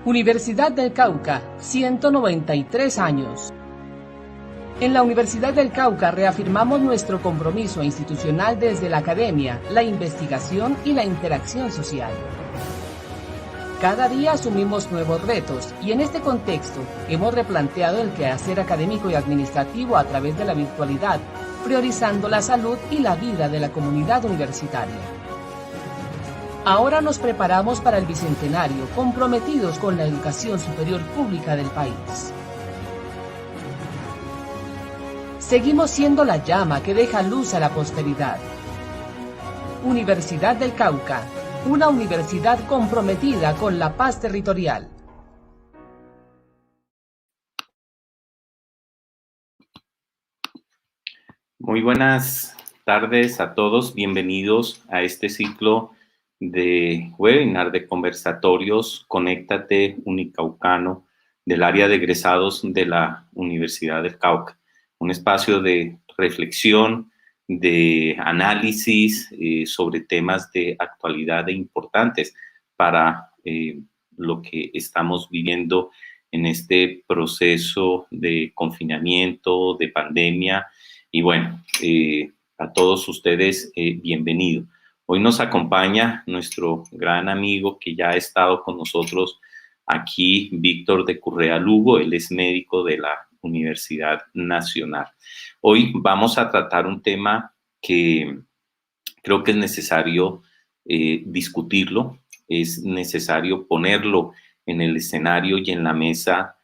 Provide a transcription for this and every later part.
Universidad del Cauca, 193 años. En la Universidad del Cauca reafirmamos nuestro compromiso institucional desde la academia, la investigación y la interacción social. Cada día asumimos nuevos retos y en este contexto hemos replanteado el quehacer académico y administrativo a través de la virtualidad, priorizando la salud y la vida de la comunidad universitaria. Ahora nos preparamos para el bicentenario, comprometidos con la educación superior pública del país. Seguimos siendo la llama que deja luz a la posteridad. Universidad del Cauca, una universidad comprometida con la paz territorial. Muy buenas tardes a todos, bienvenidos a este ciclo de webinar de conversatorios Conéctate Unicaucano del área de egresados de la Universidad del Cauca. Un espacio de reflexión, de análisis sobre temas de actualidad e importantes para lo que estamos viviendo en este proceso de confinamiento, de pandemia. Y bueno, a todos ustedes, bienvenido. Hoy nos acompaña nuestro gran amigo que ya ha estado con nosotros aquí, Víctor de Currea Lugo. Él es médico de la Universidad Nacional. Hoy vamos a tratar un tema que creo que es necesario discutirlo, es necesario ponerlo en el escenario y en la mesa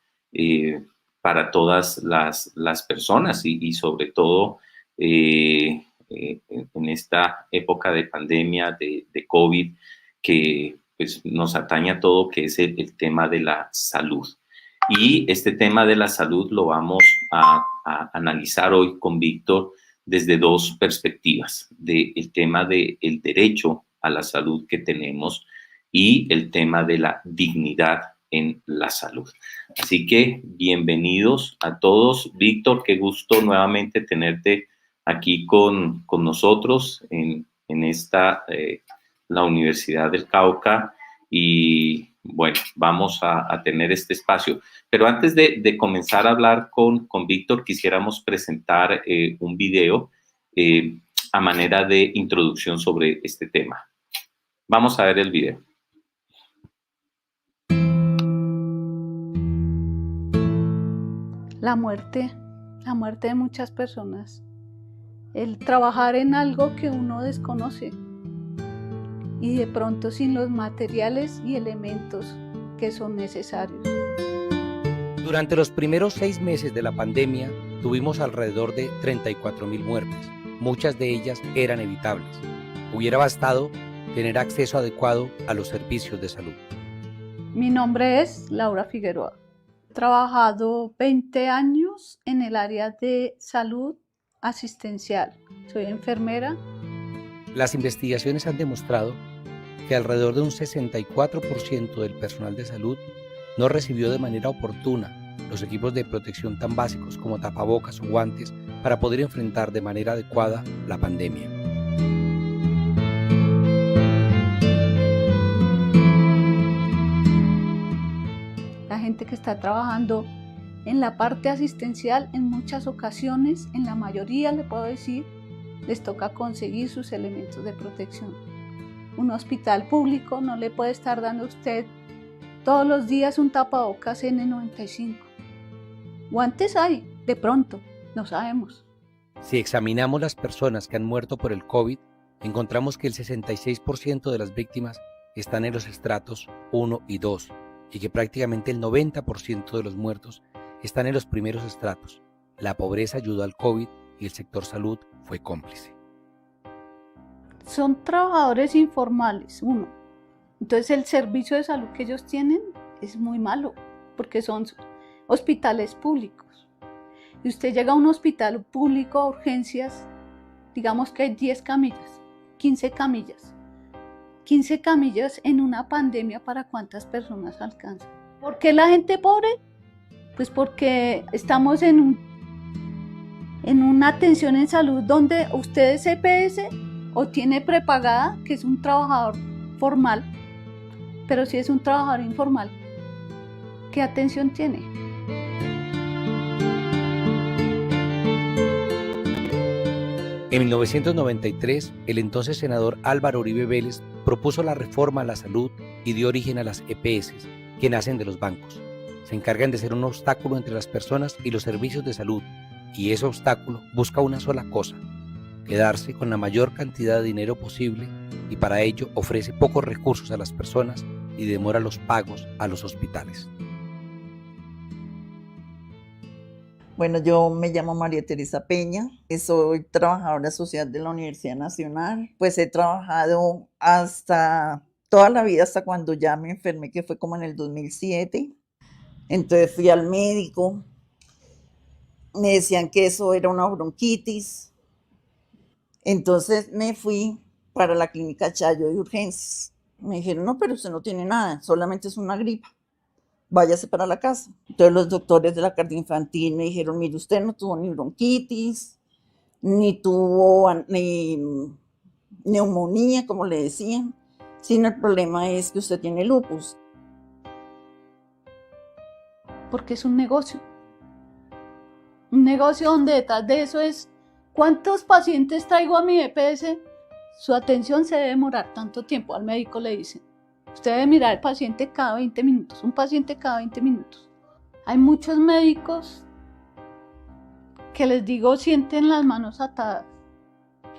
para todas las personas y sobre todo en esta época de pandemia, de COVID, que pues, nos atañe a todo, que es el tema de la salud. Y este tema de la salud lo vamos a analizar hoy con Víctor desde dos perspectivas, del tema del derecho a la salud que tenemos y el tema de la dignidad en la salud. Así que bienvenidos a todos. Víctor, qué gusto nuevamente tenerte aquí con nosotros en esta, la Universidad del Cauca. Y bueno, vamos a tener este espacio. Pero antes de comenzar a hablar con Víctor, quisiéramos presentar un video a manera de introducción sobre este tema. Vamos a ver el video. La muerte de muchas personas. El trabajar en algo que uno desconoce y de pronto sin los materiales y elementos que son necesarios. Durante los primeros 6 meses de la pandemia tuvimos alrededor de 34.000 muertes. Muchas de ellas eran evitables. Hubiera bastado tener acceso adecuado a los servicios de salud. Mi nombre es Laura Figueroa. He trabajado 20 años en el área de salud asistencial. Soy enfermera. Las investigaciones han demostrado que alrededor de un 64% del personal de salud no recibió de manera oportuna los equipos de protección tan básicos como tapabocas o guantes para poder enfrentar de manera adecuada la pandemia. La gente que está trabajando en la parte asistencial, en muchas ocasiones, en la mayoría le puedo decir, les toca conseguir sus elementos de protección. Un hospital público no le puede estar dando a usted todos los días un tapabocas N95. Guantes hay, de pronto, no sabemos. Si examinamos las personas que han muerto por el COVID, encontramos que el 66% de las víctimas están en los estratos 1 y 2 y que prácticamente el 90% de los muertos están en los primeros estratos. La pobreza ayudó al COVID y el sector salud fue cómplice. Son trabajadores informales, uno. Entonces el servicio de salud que ellos tienen es muy malo, porque son hospitales públicos. Y usted llega a un hospital público a urgencias, digamos que hay 10 camillas, 15 camillas. 15 camillas en una pandemia, ¿para cuántas personas alcanzan? ¿Por qué la gente pobre? Pues porque estamos en una atención en salud donde usted es EPS o tiene prepagada, que es un trabajador formal, pero si es un trabajador informal, ¿qué atención tiene? En 1993, el entonces senador Álvaro Uribe Vélez propuso la reforma a la salud y dio origen a las EPS, que nacen de los bancos. Se encargan de ser un obstáculo entre las personas y los servicios de salud, y ese obstáculo busca una sola cosa: quedarse con la mayor cantidad de dinero posible, y para ello ofrece pocos recursos a las personas y demora los pagos a los hospitales. Bueno, yo me llamo María Teresa Peña, soy trabajadora social de la Universidad Nacional. Pues he trabajado hasta toda la vida, hasta cuando ya me enfermé, que fue como en el 2007. Entonces fui al médico, me decían que eso era una bronquitis. Entonces me fui para la clínica Chayo de urgencias. Me dijeron, no, pero usted no tiene nada, solamente es una gripa. Váyase para la casa. Entonces los doctores de la cardio infantil me dijeron, mire, usted no tuvo ni bronquitis, ni tuvo ni neumonía, como le decían, sino el problema es que usted tiene lupus. Porque es un negocio donde detrás de eso es, ¿cuántos pacientes traigo a mi EPS? Su atención se debe demorar tanto tiempo, al médico le dicen. Usted debe mirar al paciente cada 20 minutos, un paciente cada 20 minutos. Hay muchos médicos que les digo sienten las manos atadas.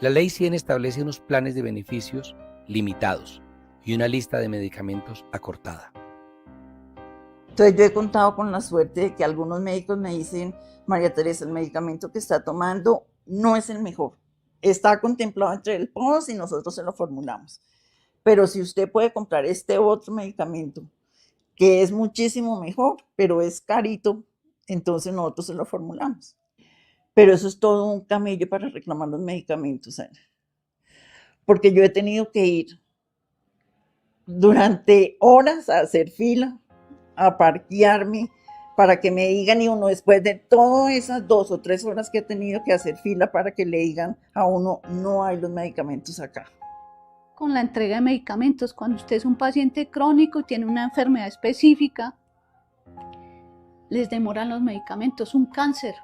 La Ley 100 establece unos planes de beneficios limitados y una lista de medicamentos acortada. Entonces yo he contado con la suerte de que algunos médicos me dicen, María Teresa, el medicamento que está tomando no es el mejor. Está contemplado entre el POS y nosotros se lo formulamos. Pero si usted puede comprar este otro medicamento, que es muchísimo mejor, pero es carito, entonces nosotros se lo formulamos. Pero eso es todo un camello para reclamar los medicamentos, ¿sabes? Porque yo he tenido que ir durante horas a hacer fila, a parquearme, para que me digan, y uno después de todas esas 2 o 3 horas que he tenido que hacer fila para que le digan a uno, no hay los medicamentos acá. Con la entrega de medicamentos, cuando usted es un paciente crónico y tiene una enfermedad específica, les demoran los medicamentos. Un cáncer,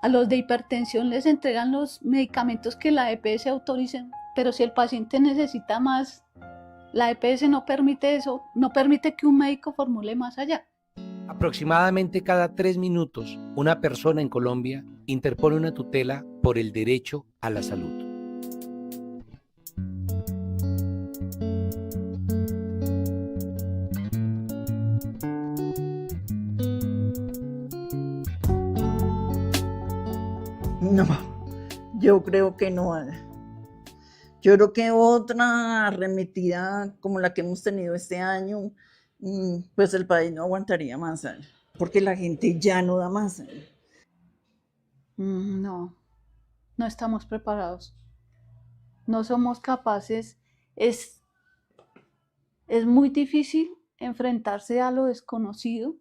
a los de hipertensión les entregan los medicamentos que la EPS autoricen, pero si el paciente necesita más, la EPS no permite eso, no permite que un médico formule más allá. Aproximadamente cada 3 minutos, una persona en Colombia interpone una tutela por el derecho a la salud. No, yo creo que no. Yo creo que otra arremetida como la que hemos tenido este año, pues el país no aguantaría más, porque la gente ya no da más. No estamos preparados. No somos capaces. Es muy difícil enfrentarse a lo desconocido.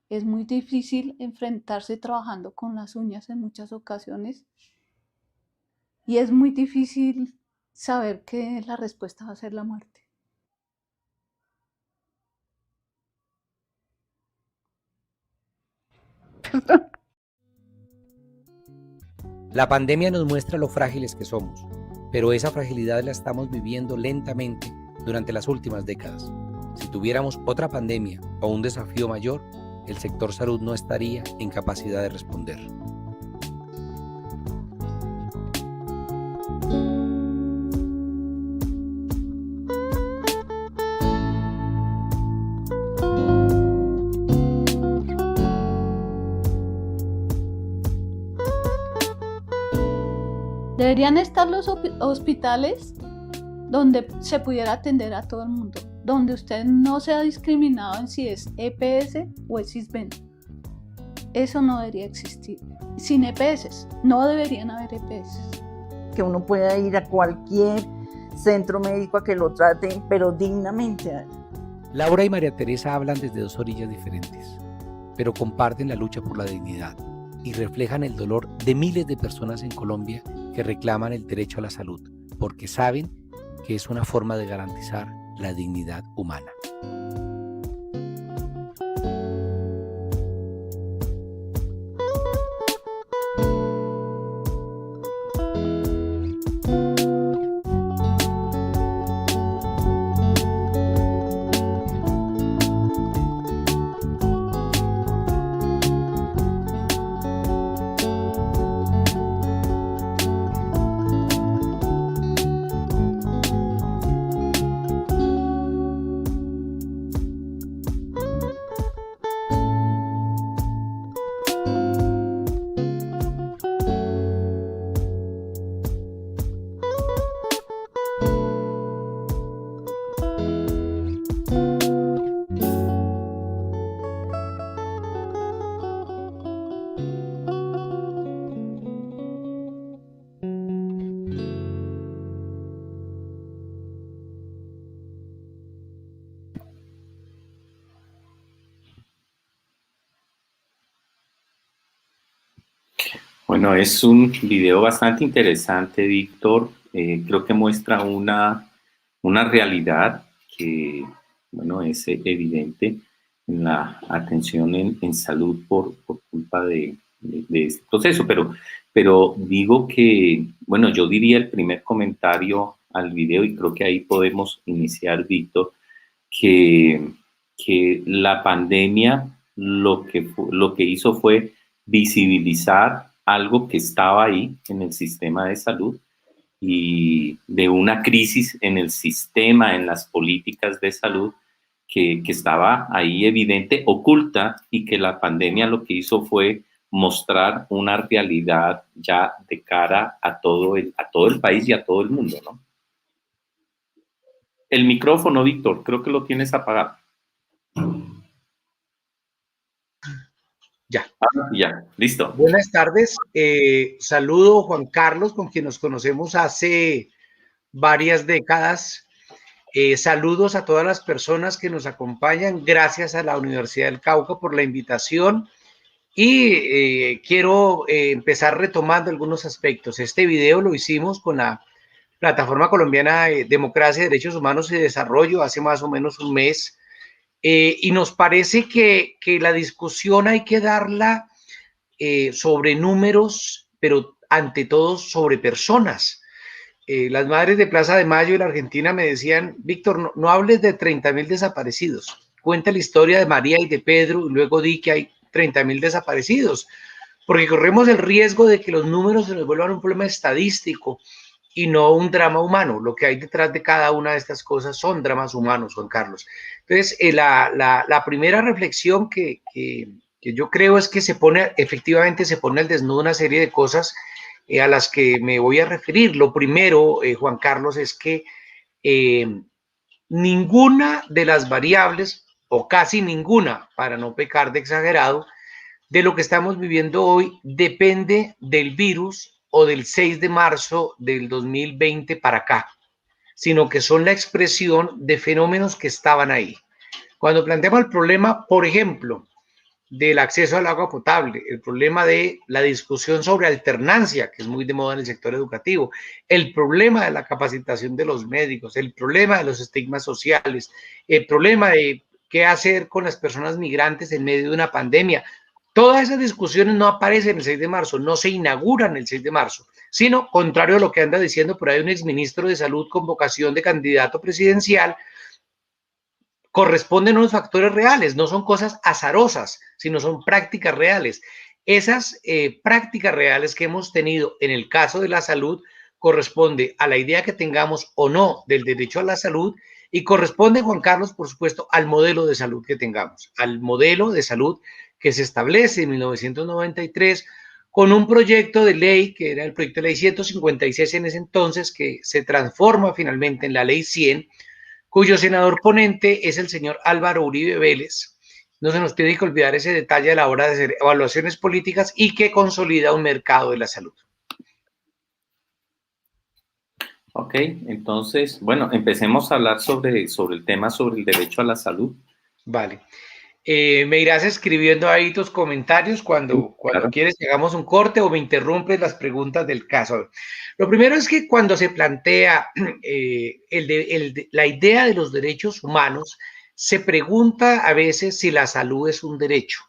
Es muy difícil enfrentarse trabajando con las uñas en muchas ocasiones. Y es muy difícil saber que la respuesta va a ser la muerte. La pandemia nos muestra lo frágiles que somos, pero esa fragilidad la estamos viviendo lentamente durante las últimas décadas. Si tuviéramos otra pandemia o un desafío mayor, el sector salud no estaría en capacidad de responder. Deberían estar los hospitales donde se pudiera atender a todo el mundo, donde usted no sea discriminado en si es EPS o es CISBEN. Eso no debería existir. Sin EPS, no deberían haber EPS. Que uno pueda ir a cualquier centro médico a que lo traten, pero dignamente. Laura y María Teresa hablan desde 2 orillas diferentes, pero comparten la lucha por la dignidad y reflejan el dolor de miles de personas en Colombia que reclaman el derecho a la salud, porque saben que es una forma de garantizar la dignidad humana. Bueno, es un video bastante interesante, Víctor. Creo que muestra una realidad que, bueno, es evidente en la atención en salud por culpa de este proceso. Pero digo que, bueno, yo diría el primer comentario al video, y creo que ahí podemos iniciar, Víctor, que la pandemia lo que hizo fue visibilizar algo que estaba ahí en el sistema de salud, y de una crisis en el sistema, en las políticas de salud, que estaba ahí evidente, oculta, y que la pandemia lo que hizo fue mostrar una realidad ya de cara a todo el país y a todo el mundo, ¿no? El micrófono, Víctor, creo que lo tienes apagado. Ya. Ya, listo. Buenas tardes. Saludo Juan Carlos, con quien nos conocemos hace varias décadas. Saludos a todas las personas que nos acompañan. Gracias a la Universidad del Cauca por la invitación. Y quiero empezar retomando algunos aspectos. Este video lo hicimos con la Plataforma Colombiana de Democracia, Derechos Humanos y Desarrollo hace más o menos un mes. Y nos parece que la discusión hay que darla sobre números, pero ante todo sobre personas. Las madres de Plaza de Mayo de la Argentina me decían, Víctor, no hables de 30.000 desaparecidos. Cuenta la historia de María y de Pedro y luego di que hay 30.000 desaparecidos, porque corremos el riesgo de que los números se nos vuelvan un problema estadístico y no un drama humano. Lo que hay detrás de cada una de estas cosas son dramas humanos, Juan Carlos. Entonces, la primera reflexión que yo creo es que efectivamente se pone al desnudo una serie de cosas a las que me voy a referir. Lo primero, Juan Carlos, es que ninguna de las variables, o casi ninguna, para no pecar de exagerado, de lo que estamos viviendo hoy depende del virus o del 6 de marzo del 2020 para acá, sino que son la expresión de fenómenos que estaban ahí. Cuando planteamos el problema, por ejemplo, del acceso al agua potable, el problema de la discusión sobre alternancia, que es muy de moda en el sector educativo, el problema de la capacitación de los médicos, el problema de los estigmas sociales, el problema de qué hacer con las personas migrantes en medio de una pandemia. Todas esas discusiones no aparecen el 6 de marzo, no se inauguran el 6 de marzo, sino, contrario a lo que anda diciendo por ahí un exministro de Salud con vocación de candidato presidencial, corresponden a unos factores reales, no son cosas azarosas, sino son prácticas reales. Esas prácticas reales que hemos tenido en el caso de la salud corresponde a la idea que tengamos o no del derecho a la salud, y corresponde, Juan Carlos, por supuesto, al modelo de salud que tengamos, al modelo de salud que se establece en 1993 con un proyecto de ley que era el proyecto de ley 156 en ese entonces, que se transforma finalmente en la ley 100, cuyo senador ponente es el señor Álvaro Uribe Vélez. No se nos tiene que olvidar ese detalle a la hora de hacer evaluaciones políticas, y que consolida un mercado de la salud. Ok, entonces, bueno, empecemos a hablar sobre el tema, sobre el derecho a la salud. Vale. Me irás escribiendo ahí tus comentarios cuando Claro. quieres que hagamos un corte, o me interrumpes las preguntas del caso. Lo primero es que cuando se plantea la idea de los derechos humanos, se pregunta a veces si la salud es un derecho.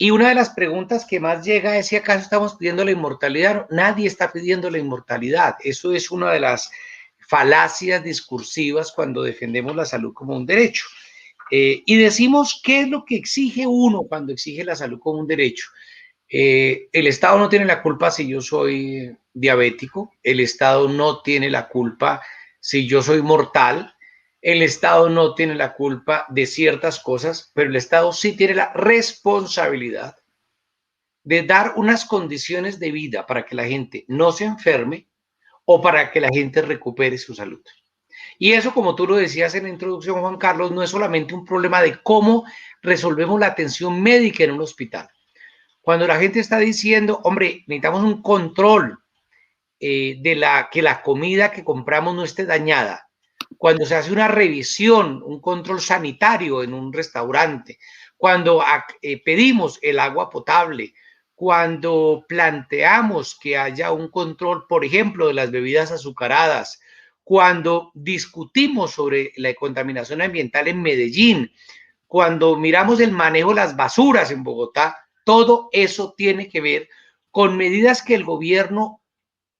Y una de las preguntas que más llega es si acaso estamos pidiendo la inmortalidad. Nadie está pidiendo la inmortalidad. Eso es una de las falacias discursivas cuando defendemos la salud como un derecho. Y decimos, ¿qué es lo que exige uno cuando exige la salud como un derecho? El Estado no tiene la culpa si yo soy diabético, el Estado no tiene la culpa si yo soy mortal, el Estado no tiene la culpa de ciertas cosas, pero el Estado sí tiene la responsabilidad de dar unas condiciones de vida para que la gente no se enferme o para que la gente recupere su salud. Y eso, como tú lo decías en la introducción, Juan Carlos, no es solamente un problema de cómo resolvemos la atención médica en un hospital. Cuando la gente está diciendo, hombre, necesitamos un control de que la comida que compramos no esté dañada, cuando se hace una revisión, un control sanitario en un restaurante, cuando pedimos el agua potable, cuando planteamos que haya un control, por ejemplo, de las bebidas azucaradas, cuando discutimos sobre la contaminación ambiental en Medellín, cuando miramos el manejo de las basuras en Bogotá, todo eso tiene que ver con medidas que el gobierno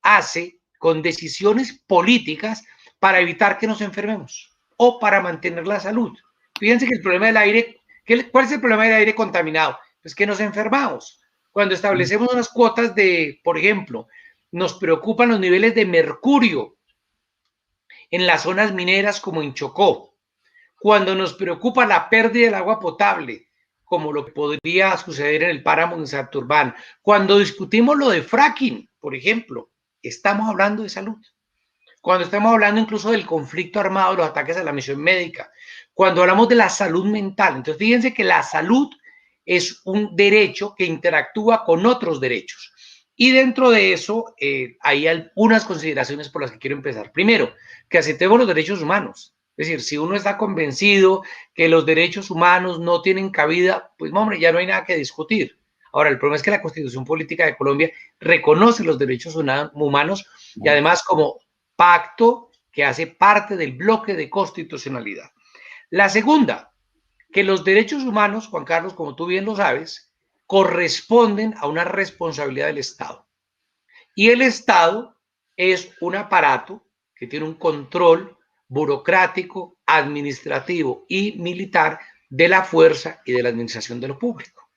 hace, con decisiones políticas para evitar que nos enfermemos o para mantener la salud. Fíjense que el problema del aire, ¿cuál es el problema del aire contaminado? Pues que nos enfermamos. Cuando establecemos unas cuotas de, por ejemplo, nos preocupan los niveles de mercurio en las zonas mineras como en Chocó, cuando nos preocupa la pérdida del agua potable, como lo que podría suceder en el páramo en Santurbán, cuando discutimos lo de fracking, por ejemplo, estamos hablando de salud. Cuando estamos hablando incluso del conflicto armado, los ataques a la misión médica, cuando hablamos de la salud mental. Entonces, fíjense que la salud es un derecho que interactúa con otros derechos. Y dentro de eso hay algunas consideraciones por las que quiero empezar. Primero, que aceptemos los derechos humanos. Es decir, si uno está convencido que los derechos humanos no tienen cabida, pues hombre, ya no hay nada que discutir. Ahora, el problema es que la Constitución Política de Colombia reconoce los derechos humanos y además como pacto que hace parte del bloque de constitucionalidad. La segunda, que los derechos humanos, Juan Carlos, como tú bien lo sabes, corresponden a una responsabilidad del Estado. Y el Estado es un aparato que tiene un control burocrático, administrativo y militar de la fuerza y de la administración de lo público.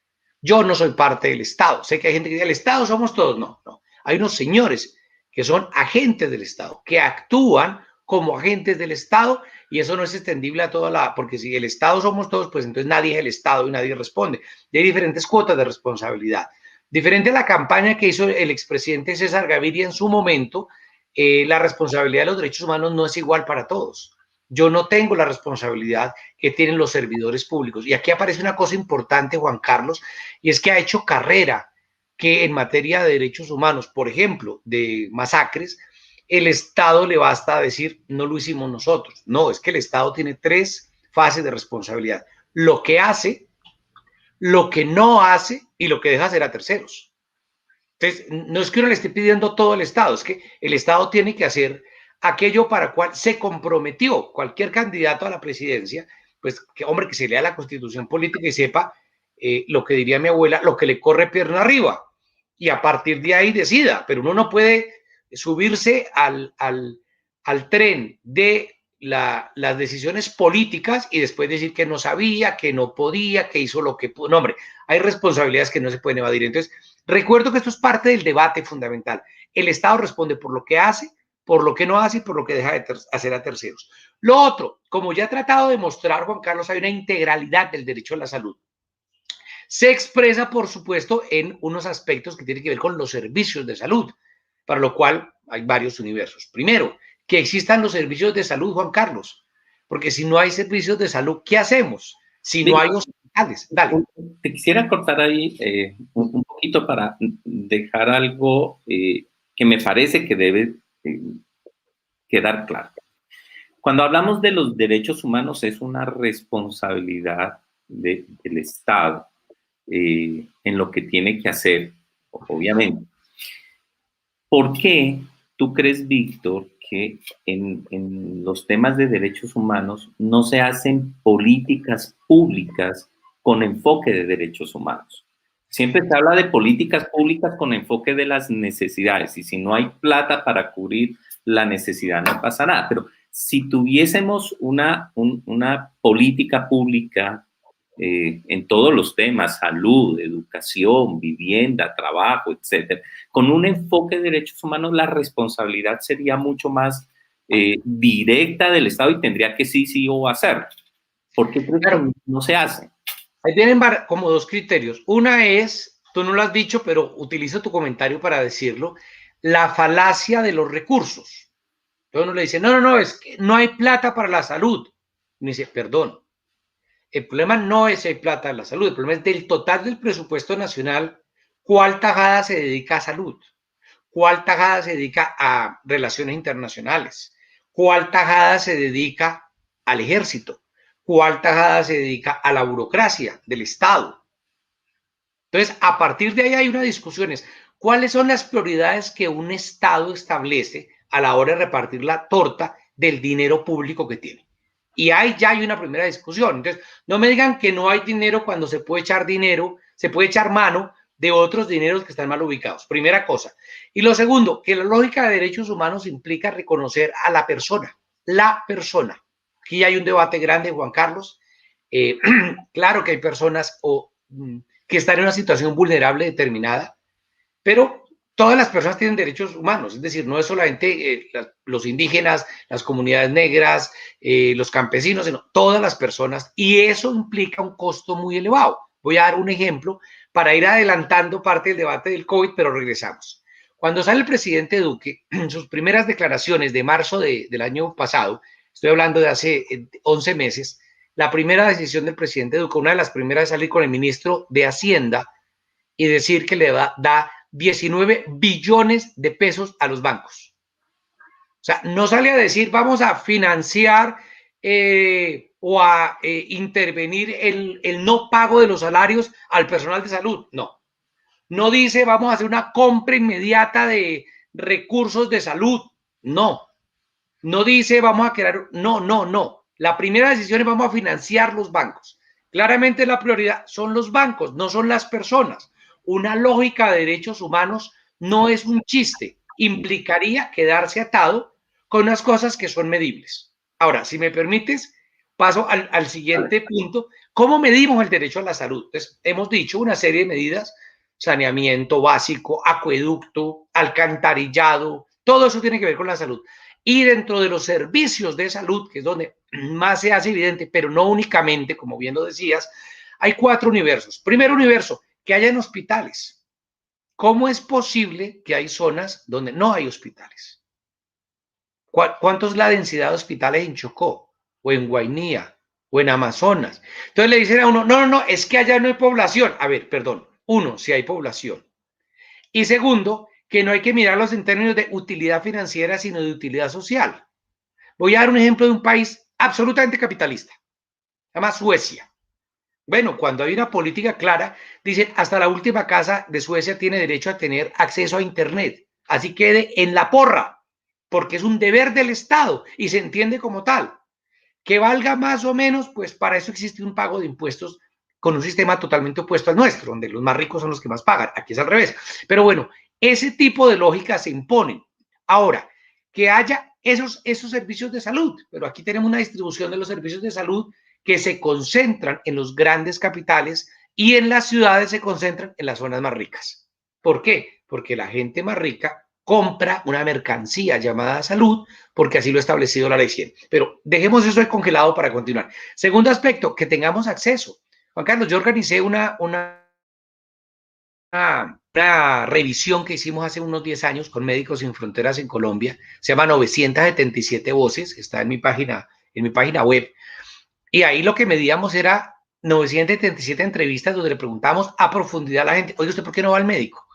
Yo no soy parte del Estado. Sé que hay gente que dice, el Estado somos todos. No, no. Hay unos señores que son agentes del Estado, que actúan como agentes del Estado, y eso no es extendible a toda la, porque si el Estado somos todos, pues entonces nadie es el Estado y nadie responde. Y hay diferentes cuotas de responsabilidad. Diferente a la campaña que hizo el expresidente César Gaviria en su momento, la responsabilidad de los derechos humanos no es igual para todos. Yo no tengo la responsabilidad que tienen los servidores públicos. Y aquí aparece una cosa importante, Juan Carlos, y es que ha hecho carrera que en materia de derechos humanos, por ejemplo, de masacres, el Estado le basta decir, no lo hicimos nosotros. No, es que el Estado tiene 3 fases de responsabilidad. Lo que hace, lo que no hace y lo que deja hacer a terceros. Entonces, no es que uno le esté pidiendo todo al Estado, es que el Estado tiene que hacer aquello para cual se comprometió cualquier candidato a la presidencia, pues que hombre, que se lea la Constitución política y sepa lo que diría mi abuela, lo que le corre pierna arriba, y a partir de ahí decida, pero uno no puede subirse al tren de las decisiones políticas y después decir que no sabía, que no podía, que hizo lo que pudo. No, hombre, hay responsabilidades que no se pueden evadir. Entonces, recuerdo que esto es parte del debate fundamental. El Estado responde por lo que hace, por lo que no hace y por lo que deja de hacer a terceros. Lo otro, como ya he tratado de mostrar, Juan Carlos, hay una integralidad del derecho a la salud. Se expresa, por supuesto, en unos aspectos que tienen que ver con los servicios de salud, para lo cual hay varios universos. Primero, que existan los servicios de salud, Juan Carlos, porque si no hay servicios de salud, ¿qué hacemos? Si no hay hospitales, dale. Te quisiera cortar ahí un poquito para dejar algo que me parece que debe quedar claro. Cuando hablamos de los derechos humanos es una responsabilidad del Estado en lo que tiene que hacer, obviamente. ¿Por qué tú crees, Víctor, que en los temas de derechos humanos no se hacen políticas públicas con enfoque de derechos humanos? Siempre se habla de políticas públicas con enfoque de las necesidades, y si no hay plata para cubrir la necesidad no pasa nada. Pero si tuviésemos una política pública en todos los temas, salud, educación, vivienda, trabajo, etcétera, con un enfoque de derechos humanos, la responsabilidad sería mucho más directa del Estado y tendría que sí o hacer. ¿Por qué crees que no se hace? Ahí tienen como 2 criterios. Una es, tú no lo has dicho, pero utilizo tu comentario para decirlo, la falacia de los recursos. Entonces uno le dice, no, es que no hay plata para la salud. Y me dice, perdón. El problema no es si hay plata en la salud, el problema es del total del presupuesto nacional, ¿cuál tajada se dedica a salud? ¿Cuál tajada se dedica a relaciones internacionales? ¿Cuál tajada se dedica al ejército? ¿Cuál tajada se dedica a la burocracia del Estado? Entonces, a partir de ahí hay una discusión, es cuáles son las prioridades que un Estado establece a la hora de repartir la torta del dinero público que tiene. Y ahí ya hay una primera discusión. Entonces, no me digan que no hay dinero cuando se puede echar dinero, se puede echar mano de otros dineros que están mal ubicados. Primera cosa. Y lo segundo, que la lógica de derechos humanos implica reconocer a la persona. La persona. Aquí hay un debate grande, Juan Carlos. Claro que hay personas que están en una situación vulnerable determinada, pero todas las personas tienen derechos humanos, es decir, no es solamente los indígenas, las comunidades negras, los campesinos, sino todas las personas, y eso implica un costo muy elevado. Voy a dar un ejemplo para ir adelantando parte del debate del COVID, pero regresamos. Cuando sale el presidente Duque, en sus primeras declaraciones de marzo del año pasado, estoy hablando de hace 11 meses, la primera decisión del presidente Duque, una de las primeras, es salir con el ministro de Hacienda y decir que le da 19 billones de pesos a los bancos. O sea, no sale a decir vamos a financiar o a intervenir el no pago de los salarios al personal de salud. No. No dice vamos a hacer una compra inmediata de recursos de salud. No. No dice vamos a crear. No. La primera decisión es vamos a financiar los bancos. Claramente la prioridad son los bancos, no son las personas. Una lógica de derechos humanos no es un chiste. Implicaría quedarse atado con unas cosas que son medibles. Ahora, si me permites, paso al siguiente punto. ¿Cómo medimos el derecho a la salud? Entonces, hemos dicho una serie de medidas: saneamiento básico, acueducto, alcantarillado, todo eso tiene que ver con la salud. Y dentro de los servicios de salud, que es donde más se hace evidente, pero no únicamente, como bien lo decías, hay 4 universos. Primer universo, que hayan hospitales. ¿Cómo es posible que hay zonas donde no hay hospitales? ¿Cuánto es la densidad de hospitales en Chocó, o en Guainía, o en Amazonas? Entonces le dicen a uno, no, es que allá no hay población. A ver, perdón, uno, si hay población. Y segundo, que no hay que mirarlos en términos de utilidad financiera, sino de utilidad social. Voy a dar un ejemplo de un país absolutamente capitalista. Se llama Suecia. Bueno, cuando hay una política clara, dicen hasta la última casa de Suecia tiene derecho a tener acceso a Internet. Así quede en la porra, porque es un deber del Estado y se entiende como tal. Que valga más o menos, pues para eso existe un pago de impuestos con un sistema totalmente opuesto al nuestro, donde los más ricos son los que más pagan. Aquí es al revés. Pero bueno, ese tipo de lógica se imponen. Ahora, que haya esos servicios de salud, pero aquí tenemos una distribución de los servicios de salud que se concentran en los grandes capitales y en las ciudades se concentran en las zonas más ricas. ¿Por qué? Porque la gente más rica compra una mercancía llamada salud, porque así lo ha establecido la ley 100. Pero dejemos eso de congelado para continuar. Segundo aspecto, que tengamos acceso. Juan Carlos, yo organicé una revisión que hicimos hace unos 10 años con Médicos Sin Fronteras en Colombia. Se llama 977 voces, está en mi página web. Y ahí lo que medíamos era 977 entrevistas donde le preguntamos a profundidad a la gente, oye, ¿usted por qué no va al médico?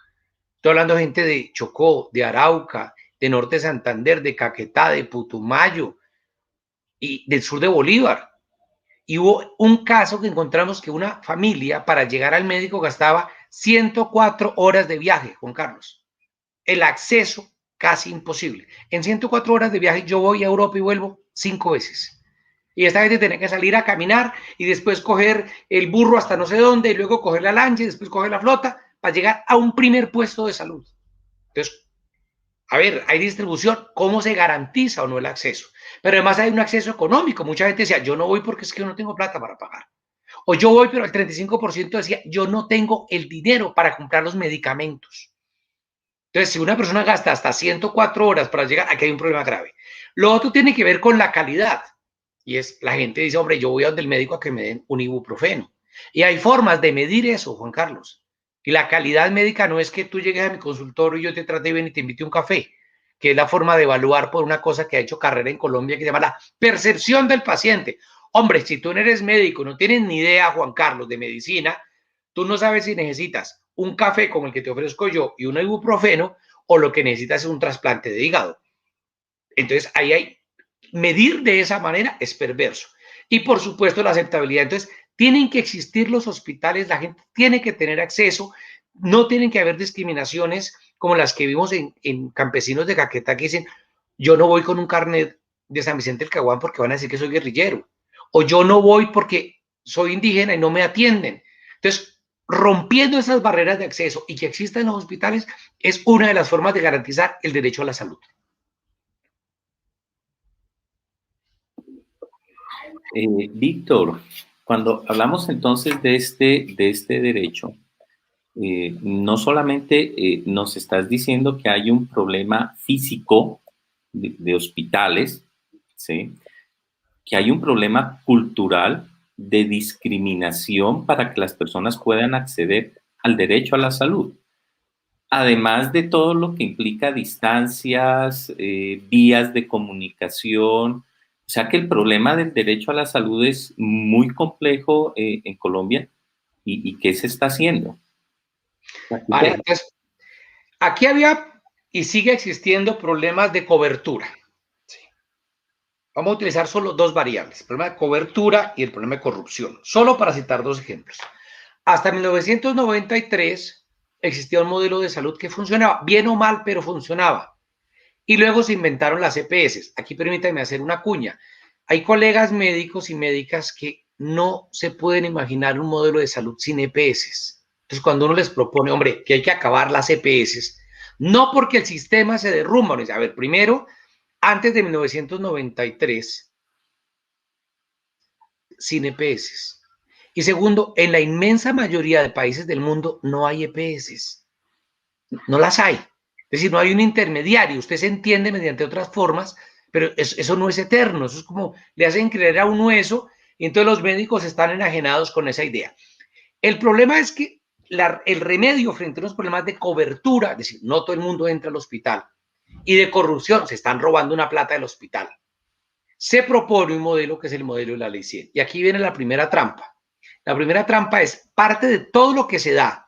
Estoy hablando de gente de Chocó, de Arauca, de Norte de Santander, de Caquetá, de Putumayo y del sur de Bolívar. Y hubo un caso que encontramos que una familia para llegar al médico gastaba 104 horas de viaje, Juan Carlos. El acceso casi imposible. En 104 horas de viaje yo voy a Europa y vuelvo 5 veces. Y esta gente tiene que salir a caminar y después coger el burro hasta no sé dónde y luego coger la lancha y después coger la flota para llegar a un primer puesto de salud. Entonces, a ver, hay distribución, ¿cómo se garantiza o no el acceso? Pero además hay un acceso económico. Mucha gente decía, yo no voy porque es que yo no tengo plata para pagar. O yo voy, pero el 35% decía, yo no tengo el dinero para comprar los medicamentos. Entonces, si una persona gasta hasta 104 horas para llegar, aquí hay un problema grave. Lo otro tiene que ver con la calidad. Y es, la gente dice, hombre, yo voy a donde el médico a que me den un ibuprofeno. Y hay formas de medir eso, Juan Carlos. Y la calidad médica no es que tú llegues a mi consultorio y yo te trate bien y te invite un café, que es la forma de evaluar por una cosa que ha hecho carrera en Colombia que se llama la percepción del paciente. Hombre, si tú no eres médico, no tienes ni idea, Juan Carlos, de medicina, tú no sabes si necesitas un café como el que te ofrezco yo y un ibuprofeno o lo que necesitas es un trasplante de hígado. Entonces, ahí hay medir de esa manera es perverso. Y por supuesto la aceptabilidad. Entonces, Tienen que existir los hospitales, la gente tiene que tener acceso, no tienen que haber discriminaciones como las que vimos en campesinos de Caquetá que dicen, yo no voy con un carnet de San Vicente del Caguán porque van a decir que soy guerrillero, o yo no voy porque soy indígena y no me atienden. Entonces, rompiendo esas barreras de acceso y que existan en los hospitales es una de las formas de garantizar el derecho a la salud. Víctor, cuando hablamos entonces de este derecho, no solamente nos estás diciendo que hay un problema físico de hospitales, ¿sí? Que hay un problema cultural de discriminación para que las personas puedan acceder al derecho a la salud. Además de todo lo que implica distancias, vías de comunicación, o sea que el problema del derecho a la salud es muy complejo en Colombia. ¿Y qué se está haciendo? Vale, entonces, aquí había y sigue existiendo problemas de cobertura. Sí. Vamos a utilizar solo dos variables, el problema de cobertura y el problema de corrupción, solo para citar dos ejemplos. Hasta 1993 existía un modelo de salud que funcionaba, bien o mal, pero funcionaba. Y luego se inventaron las EPS. Aquí permítanme hacer una cuña. Hay colegas médicos y médicas que no se pueden imaginar un modelo de salud sin EPS. Entonces, cuando uno les propone, hombre, que hay que acabar las EPS, no porque el sistema se derrumba. A ver, primero, antes de 1993, sin EPS. Y segundo, en la inmensa mayoría de países del mundo no hay EPS. No las hay. Es decir, no hay un intermediario. Usted se entiende mediante otras formas, pero eso no es eterno. Eso es como le hacen creer a uno eso y entonces los médicos están enajenados con esa idea. El problema es que el remedio frente a los problemas de cobertura, es decir, no todo el mundo entra al hospital, y de corrupción, se están robando una plata del hospital, se propone un modelo que es el modelo de la ley 100. Y aquí viene la primera trampa. La primera trampa es parte de todo lo que se da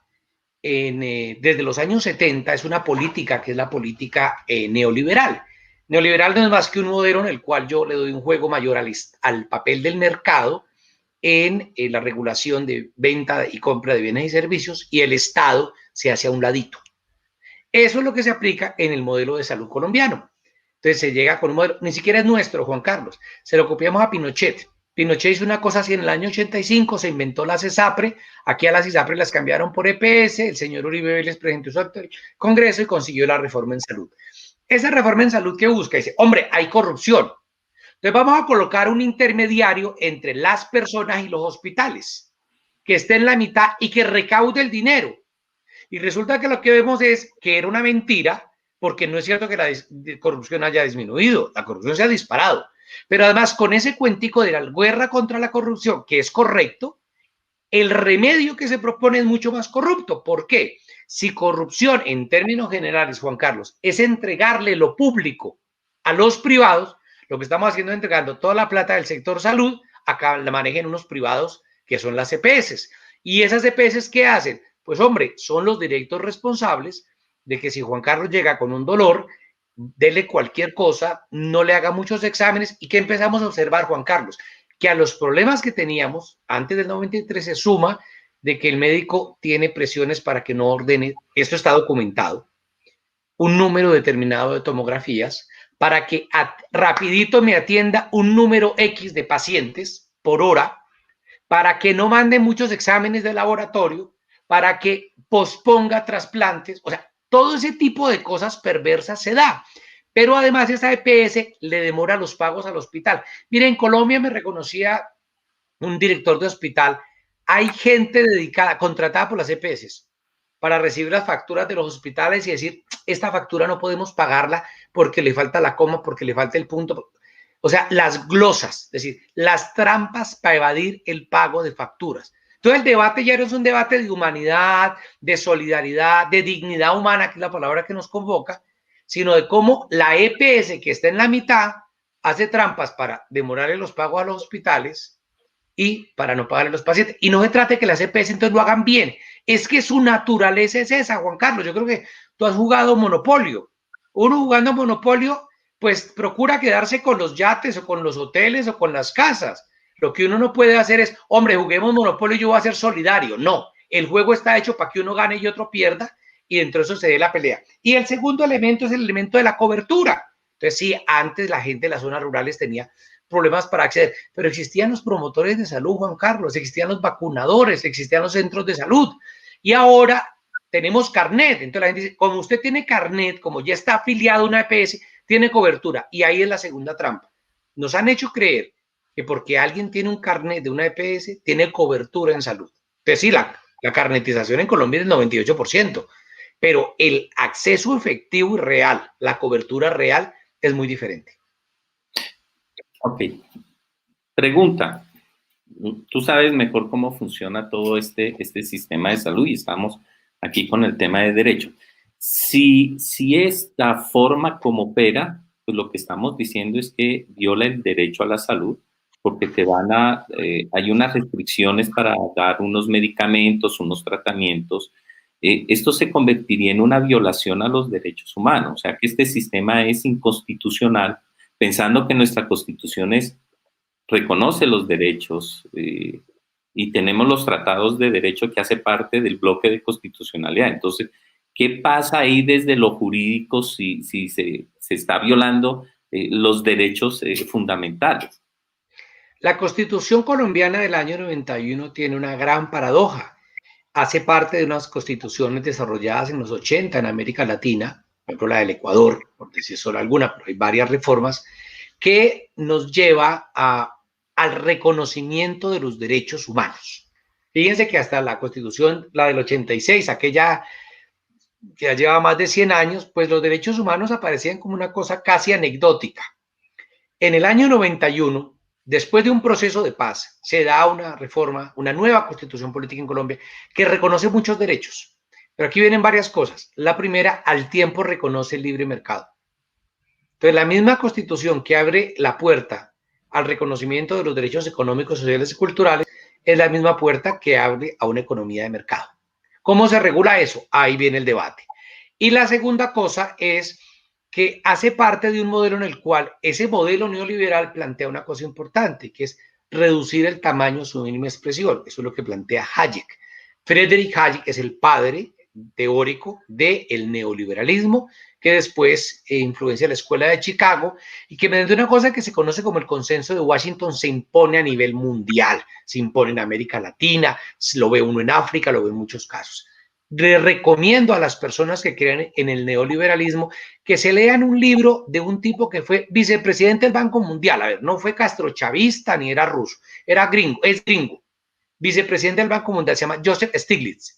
desde los años 70, es una política que es la política neoliberal. Neoliberal no es más que un modelo en el cual yo le doy un juego mayor al papel del mercado en la regulación de venta y compra de bienes y servicios y el Estado se hace a un ladito. Eso es lo que se aplica en el modelo de salud colombiano. Entonces se llega con un modelo, ni siquiera es nuestro, Juan Carlos, se lo copiamos a Pinochet. Pinochet hizo una cosa así en el año 85, se inventó la CESAPRE, aquí a las CESAPRE las cambiaron por EPS, el señor Uribe Vélez presentó su acto al Congreso y consiguió la reforma en salud. Esa reforma en salud que busca, dice, hombre, hay corrupción. Entonces vamos a colocar un intermediario entre las personas y los hospitales, que esté en la mitad y que recaude el dinero. Y resulta que lo que vemos es que era una mentira, porque no es cierto que la corrupción haya disminuido, la corrupción se ha disparado. Pero además, con ese cuentico de la guerra contra la corrupción, que es correcto, el remedio que se propone es mucho más corrupto. ¿Por qué? Si corrupción, en términos generales, Juan Carlos, es entregarle lo público a los privados, lo que estamos haciendo es entregando toda la plata del sector salud, acá la manejan unos privados que son las EPS. ¿Y esas EPS qué hacen? Pues hombre, son los directos responsables de que si Juan Carlos llega con un dolor, dele cualquier cosa, no le haga muchos exámenes. ¿Y qué empezamos a observar, Juan Carlos? Que a los problemas que teníamos antes del 93 se suma de que el médico tiene presiones para que no ordene, esto está documentado, un número determinado de tomografías para que rapidito me atienda un número X de pacientes por hora, para que no mande muchos exámenes de laboratorio, para que posponga trasplantes, o sea, todo ese tipo de cosas perversas se da. Pero además esa EPS le demora los pagos al hospital. Mire, en Colombia me reconocía un director de hospital, hay gente dedicada, contratada por las EPS para recibir las facturas de los hospitales y decir, esta factura no podemos pagarla porque le falta la coma, porque le falta el punto. O sea, las glosas, es decir, las trampas para evadir el pago de facturas. Entonces el debate ya no es un debate de humanidad, de solidaridad, de dignidad humana, que es la palabra que nos convoca, sino de cómo la EPS que está en la mitad hace trampas para demorarle los pagos a los hospitales y para no pagarle a los pacientes. Y no se trata de que las EPS entonces lo hagan bien, es que su naturaleza es esa, Juan Carlos. Yo creo que tú has jugado Monopolio. Uno jugando Monopolio, pues procura quedarse con los yates o con los hoteles o con las casas. Lo que uno no puede hacer es, hombre, juguemos Monopolio y yo voy a ser solidario. No, el juego está hecho para que uno gane y otro pierda, y dentro de eso se dé la pelea. Y el segundo elemento es el elemento de la cobertura. Entonces, sí, antes la gente de las zonas rurales tenía problemas para acceder, pero existían los promotores de salud, Juan Carlos, existían los vacunadores, existían los centros de salud, y ahora tenemos carnet. Entonces la gente dice, como usted tiene carnet, como ya está afiliado a una EPS, tiene cobertura, y ahí es la segunda trampa. Nos han hecho creer que porque alguien tiene un carnet de una EPS, tiene cobertura en salud. Entonces sí, la carnetización en Colombia es del 98%, pero el acceso efectivo y real, la cobertura real, es muy diferente. Ok. Pregunta. Tú sabes mejor cómo funciona todo este sistema de salud y estamos aquí con el tema de derecho. Si esta forma como opera, pues lo que estamos diciendo es que viola el derecho a la salud porque hay unas restricciones para dar unos medicamentos, unos tratamientos. Esto se convertiría en una violación a los derechos humanos, o sea que este sistema es inconstitucional, pensando que nuestra Constitución reconoce los derechos y tenemos los tratados de derecho que hace parte del bloque de constitucionalidad. Entonces, ¿qué pasa ahí desde lo jurídico si se está violando los derechos fundamentales? La Constitución colombiana del año 91 tiene una gran paradoja. Hace parte de unas constituciones desarrolladas en los 80 en América Latina, por ejemplo la del Ecuador, por decir solo alguna, pero hay varias reformas, que nos lleva al reconocimiento de los derechos humanos. Fíjense que hasta la Constitución, la del 86, aquella que ya lleva más de 100 años, pues los derechos humanos aparecían como una cosa casi anecdótica. En el año 91, después de un proceso de paz, se da una reforma, una nueva constitución política en Colombia que reconoce muchos derechos. Pero aquí vienen varias cosas. La primera, al tiempo reconoce el libre mercado. Entonces, la misma constitución que abre la puerta al reconocimiento de los derechos económicos, sociales y culturales es la misma puerta que abre a una economía de mercado. ¿Cómo se regula eso? Ahí viene el debate. Y la segunda cosa es que hace parte de un modelo en el cual ese modelo neoliberal plantea una cosa importante, que es reducir el tamaño a su mínima expresión. Eso es lo que plantea Hayek. Friedrich Hayek es el padre teórico del neoliberalismo, que después influencia la escuela de Chicago y que mediante una cosa que se conoce como el consenso de Washington se impone a nivel mundial, se impone en América Latina, lo ve uno en África, lo ve en muchos casos. Le recomiendo a las personas que crean en el neoliberalismo que se lean un libro de un tipo que fue vicepresidente del Banco Mundial. A ver, no fue castrochavista ni era ruso, era gringo, es gringo. Vicepresidente del Banco Mundial, se llama Joseph Stiglitz.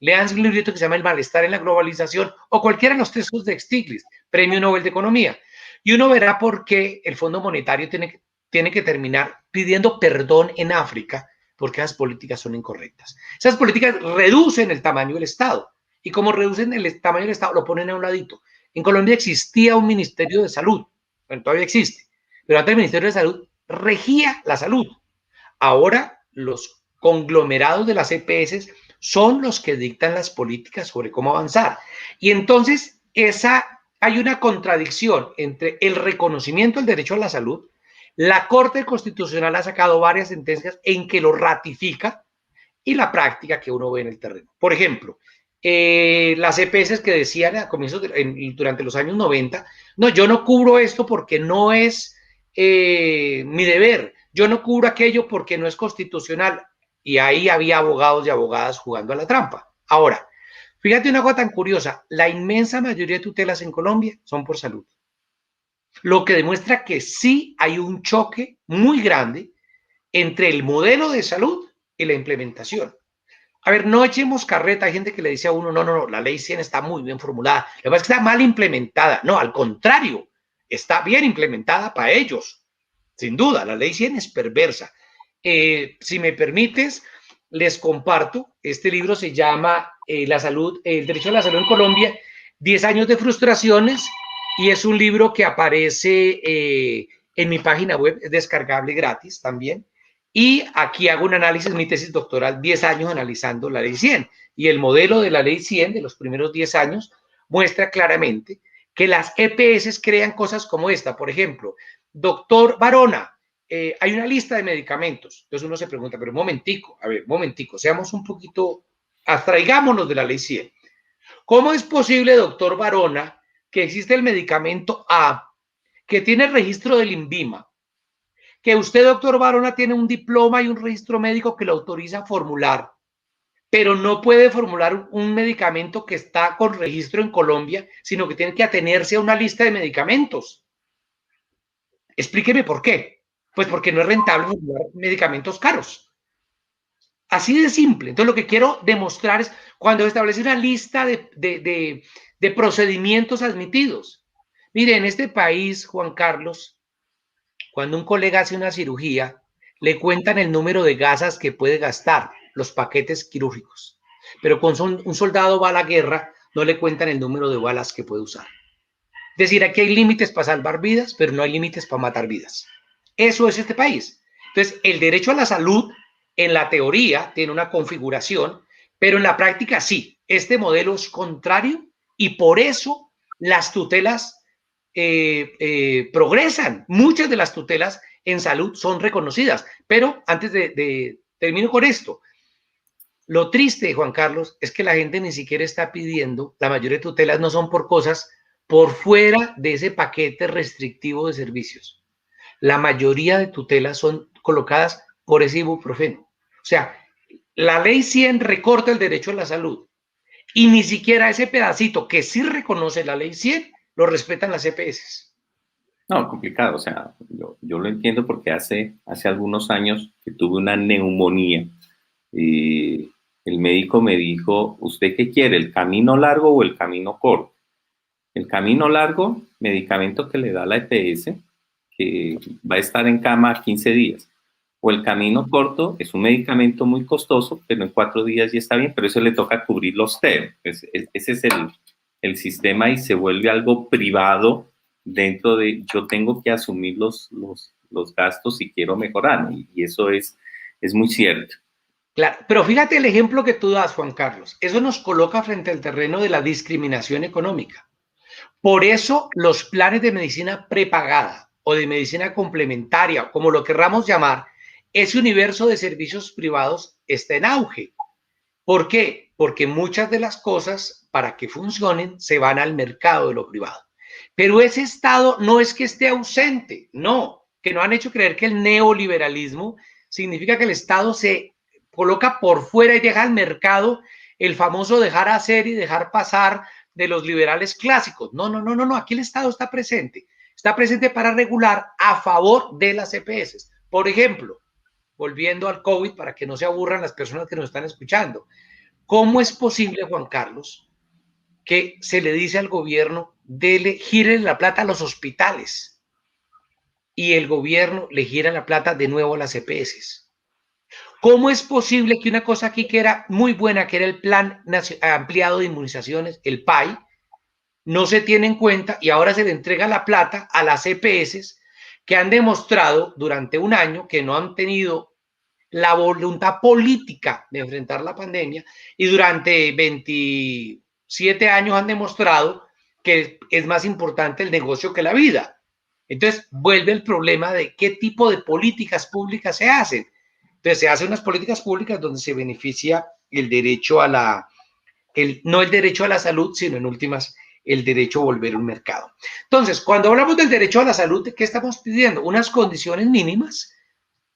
Lean un librito que se llama El malestar en la globalización o cualquiera de los textos de Stiglitz, Premio Nobel de Economía. Y uno verá por qué el Fondo Monetario tiene que terminar pidiendo perdón en África porque las políticas son incorrectas. Esas políticas reducen el tamaño del Estado y como reducen el tamaño del Estado lo ponen a un ladito. En Colombia existía un Ministerio de Salud, bueno, todavía existe, pero antes el Ministerio de Salud regía la salud. Ahora los conglomerados de las EPS son los que dictan las políticas sobre cómo avanzar. Y entonces hay una contradicción entre el reconocimiento del derecho a la salud. La Corte Constitucional ha sacado varias sentencias en que lo ratifica y la práctica que uno ve en el terreno. Por ejemplo, las EPS que decían a comienzos durante los años 90, no, yo no cubro esto porque no es mi deber, yo no cubro aquello porque no es constitucional. Y ahí había abogados y abogadas jugando a la trampa. Ahora, fíjate una cosa tan curiosa, la inmensa mayoría de tutelas en Colombia son por salud. Lo que demuestra que sí hay un choque muy grande entre el modelo de salud y la implementación. A ver, no echemos carreta. Hay gente que le dice a uno, no, la ley 100 está muy bien formulada. Lo que pasa es que está mal implementada. No, al contrario, está bien implementada para ellos. Sin duda, la ley 100 es perversa. Si me permites, les comparto. Este libro se llama El derecho a la salud en Colombia, 10 años de frustraciones, y es un libro que aparece en mi página web, es descargable gratis también. Y aquí hago un análisis, mi tesis doctoral, 10 años analizando la ley 100. Y el modelo de la ley 100 de los primeros 10 años muestra claramente que las EPS crean cosas como esta. Por ejemplo, doctor Barona, hay una lista de medicamentos. Entonces uno se pregunta, pero un momentico, a ver, un momentico, seamos un poquito, abstraigámonos de la ley 100. ¿Cómo es posible, doctor Barona, que existe el medicamento A, que tiene el registro del INVIMA, que usted, doctor Barona, tiene un diploma y un registro médico que lo autoriza a formular, pero no puede formular un medicamento que está con registro en Colombia, sino que tiene que atenerse a una lista de medicamentos? Explíqueme por qué. Pues porque no es rentable formular medicamentos caros. Así de simple. Entonces, lo que quiero demostrar es cuando establece una lista de procedimientos admitidos. Mire, en este país, Juan Carlos, cuando un colega hace una cirugía, le cuentan el número de gasas que puede gastar, los paquetes quirúrgicos. Pero cuando un soldado va a la guerra, no le cuentan el número de balas que puede usar. Es decir, aquí hay límites para salvar vidas, pero no hay límites para matar vidas. Eso es este país. Entonces, el derecho a la salud, en la teoría, tiene una configuración, pero en la práctica sí. Este modelo es contrario y por eso las tutelas progresan. Muchas de las tutelas en salud son reconocidas. Pero antes termino con esto. Lo triste, Juan Carlos, es que la gente ni siquiera está pidiendo, la mayoría de tutelas no son por cosas por fuera de ese paquete restrictivo de servicios. La mayoría de tutelas son colocadas por ese ibuprofeno. O sea, la ley 100 recorta el derecho a la salud y ni siquiera ese pedacito que sí reconoce la ley 100 lo respetan las EPS. No, complicado. O sea, yo lo entiendo porque hace algunos años que tuve una neumonía y el médico me dijo, ¿usted qué quiere, el camino largo o el camino corto? El camino largo, medicamento que le da la EPS, que va a estar en cama 15 días. O el camino corto es un medicamento muy costoso, pero en 4 días ya está bien, pero eso le toca cubrirlo a usted. Ese es el sistema y se vuelve algo privado dentro de yo tengo que asumir los gastos si quiero mejorar. Y eso es muy cierto. Claro, pero fíjate el ejemplo que tú das, Juan Carlos. Eso nos coloca frente al terreno de la discriminación económica. Por eso los planes de medicina prepagada o de medicina complementaria, como lo querramos llamar, ese universo de servicios privados está en auge. ¿Por qué? Porque muchas de las cosas, para que funcionen, se van al mercado de lo privado. Pero ese Estado no es que esté ausente, no, que no han hecho creer que el neoliberalismo significa que el Estado se coloca por fuera y deja al mercado el famoso dejar hacer y dejar pasar de los liberales clásicos. No, aquí el Estado está presente para regular a favor de las EPS. Por ejemplo, volviendo al COVID, para que no se aburran las personas que nos están escuchando, ¿cómo es posible, Juan Carlos, que se le dice al gobierno, gire la plata a los hospitales y el gobierno le gira la plata de nuevo a las EPS? ¿Cómo es posible que una cosa aquí que era muy buena, que era el Plan Ampliado de Inmunizaciones, el PAI, no se tiene en cuenta y ahora se le entrega la plata a las EPS que han demostrado durante un año que no han tenido la voluntad política de enfrentar la pandemia y durante 27 años han demostrado que es más importante el negocio que la vida? Entonces vuelve el problema de qué tipo de políticas públicas se hacen. Entonces se hacen unas políticas públicas donde se beneficia el derecho a no el derecho a la salud, sino en últimas el derecho a volver un mercado. Entonces, cuando hablamos del derecho a la salud, ¿qué estamos pidiendo? Unas condiciones mínimas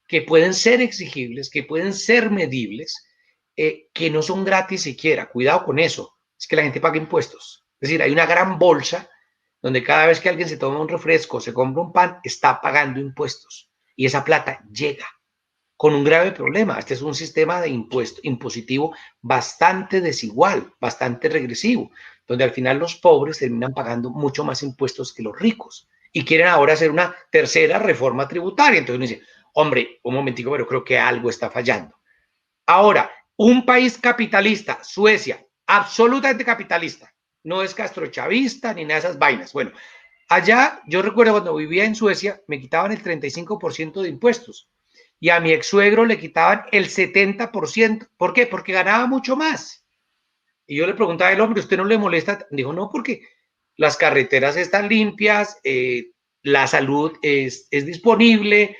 que pueden ser exigibles, que pueden ser medibles, que no son gratis siquiera. Cuidado con eso, es que la gente paga impuestos. Es decir, hay una gran bolsa donde cada vez que alguien se toma un refresco, se compra un pan, está pagando impuestos y esa plata llega con un grave problema. Este es un sistema de impositivo bastante desigual, bastante regresivo, donde al final los pobres terminan pagando mucho más impuestos que los ricos y quieren ahora hacer una tercera reforma tributaria. Entonces uno dice, hombre, un momentico, pero creo que algo está fallando. Ahora, un país capitalista, Suecia, absolutamente capitalista, no es castrochavista ni nada de esas vainas. Bueno, allá yo recuerdo cuando vivía en Suecia, me quitaban el 35% de impuestos. Y a mi ex suegro le quitaban el 70%. ¿Por qué? Porque ganaba mucho más. Y yo le preguntaba al hombre, ¿usted no le molesta? Dijo, no, porque las carreteras están limpias, la salud es disponible,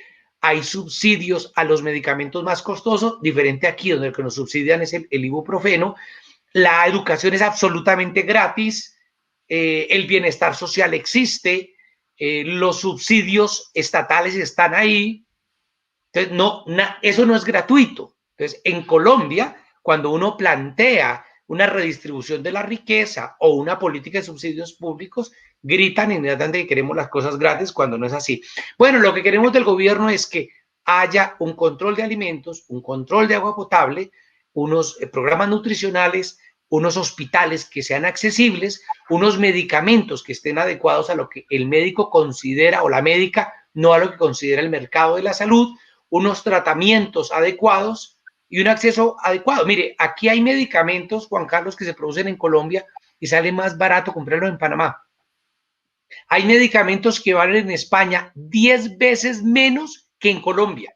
hay subsidios a los medicamentos más costosos, diferente aquí, donde lo que nos subsidian es el ibuprofeno. La educación es absolutamente gratis, el bienestar social existe, los subsidios estatales están ahí. Entonces, eso no es gratuito. Entonces, en Colombia, cuando uno plantea una redistribución de la riqueza o una política de subsidios públicos, gritan inmediatamente que queremos las cosas gratis cuando no es así. Bueno, lo que queremos del gobierno es que haya un control de alimentos, un control de agua potable, unos programas nutricionales, unos hospitales que sean accesibles, unos medicamentos que estén adecuados a lo que el médico considera o la médica, no a lo que considera el mercado de la salud, unos tratamientos adecuados y un acceso adecuado. Mire, aquí hay medicamentos, Juan Carlos, que se producen en Colombia y sale más barato comprarlos en Panamá. Hay medicamentos que valen en España 10 veces menos que en Colombia.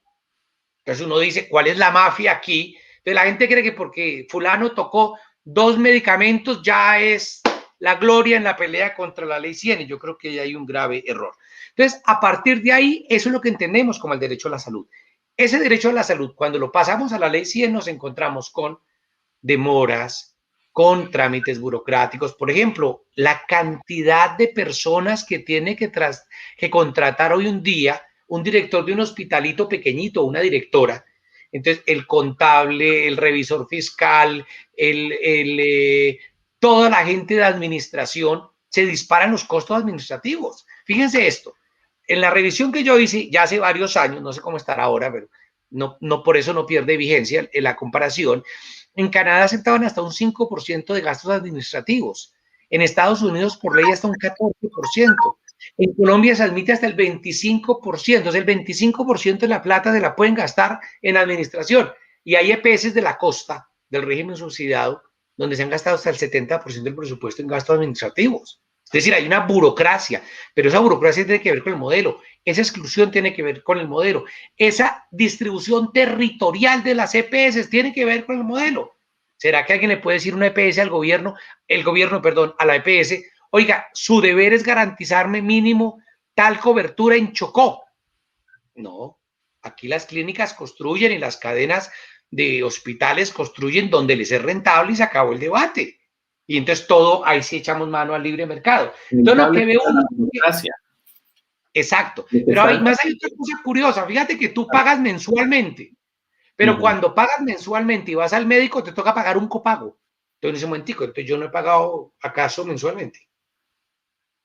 Entonces uno dice, ¿cuál es la mafia aquí? Entonces la gente cree que porque fulano tocó 2 medicamentos ya es la gloria en la pelea contra la ley 100, y yo creo que hay un grave error. Entonces, a partir de ahí, eso es lo que entendemos como el derecho a la salud. Ese derecho a la salud, cuando lo pasamos a la ley 100, nos encontramos con demoras, con trámites burocráticos. Por ejemplo, la cantidad de personas que tiene que contratar hoy un día un director de un hospitalito pequeñito, una directora. Entonces, el contable, el revisor fiscal, toda la gente de administración, se disparan los costos administrativos. Fíjense esto, en la revisión que yo hice ya hace varios años, no sé cómo estará ahora, pero no por eso no pierde vigencia en la comparación. En Canadá aceptaban hasta un 5% de gastos administrativos. En Estados Unidos, por ley, hasta un 14%. En Colombia se admite hasta el 25%. O sea, el 25% de la plata se la pueden gastar en administración. Y hay EPS de la costa, del régimen subsidiado, donde se han gastado hasta el 70% del presupuesto en gastos administrativos. Es decir, hay una burocracia, pero esa burocracia tiene que ver con el modelo, esa exclusión tiene que ver con el modelo, esa distribución territorial de las EPS tiene que ver con el modelo. ¿Será que alguien le puede decir una EPS al gobierno, a la EPS, oiga, su deber es garantizarme mínimo tal cobertura en Chocó? No, aquí las clínicas construyen y las cadenas de hospitales construyen donde les es rentable y se acabó el debate. Y entonces todo, ahí sí echamos mano al libre mercado. Entonces lo que veo... Exacto. Pero además hay otra cosa curiosa. Fíjate que tú pagas mensualmente, pero cuando pagas mensualmente y vas al médico, te toca pagar un copago. Entonces en ese momentico, entonces yo no he pagado acaso mensualmente.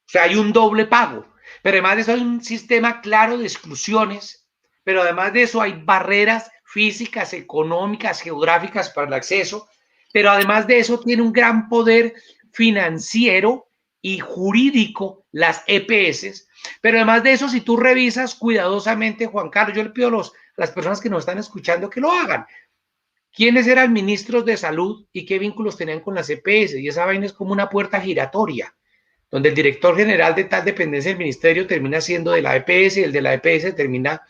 O sea, hay un doble pago. Pero además de eso hay un sistema claro de exclusiones, pero además de eso hay barreras físicas, económicas, geográficas para el acceso, pero además de eso tiene un gran poder financiero y jurídico las EPS. Pero además de eso, si tú revisas cuidadosamente, Juan Carlos, yo le pido a las personas que nos están escuchando que lo hagan. ¿Quiénes eran ministros de salud y qué vínculos tenían con las EPS? Y esa vaina es como una puerta giratoria, donde el director general de tal dependencia del ministerio termina siendo de la EPS y el de la EPS termina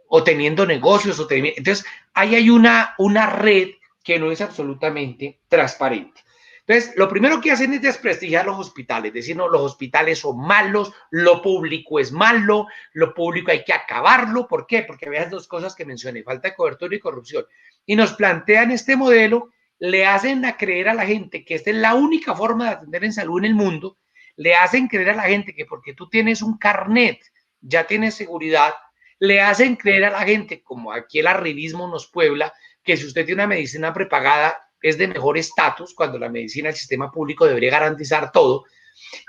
o teniendo negocios. Entonces, ahí hay una red que no es absolutamente transparente. Entonces, lo primero que hacen es desprestigiar los hospitales, decir, no, los hospitales son malos, lo público es malo, lo público hay que acabarlo. ¿Por qué? Porque vean dos cosas que mencioné, falta de cobertura y corrupción. Y nos plantean este modelo, le hacen a creer a la gente que esta es la única forma de atender en salud en el mundo, le hacen creer a la gente que porque tú tienes un carnet, ya tienes seguridad, le hacen creer a la gente, como aquí el arribismo nos puebla, que si usted tiene una medicina prepagada es de mejor estatus, cuando la medicina, el sistema público debería garantizar todo.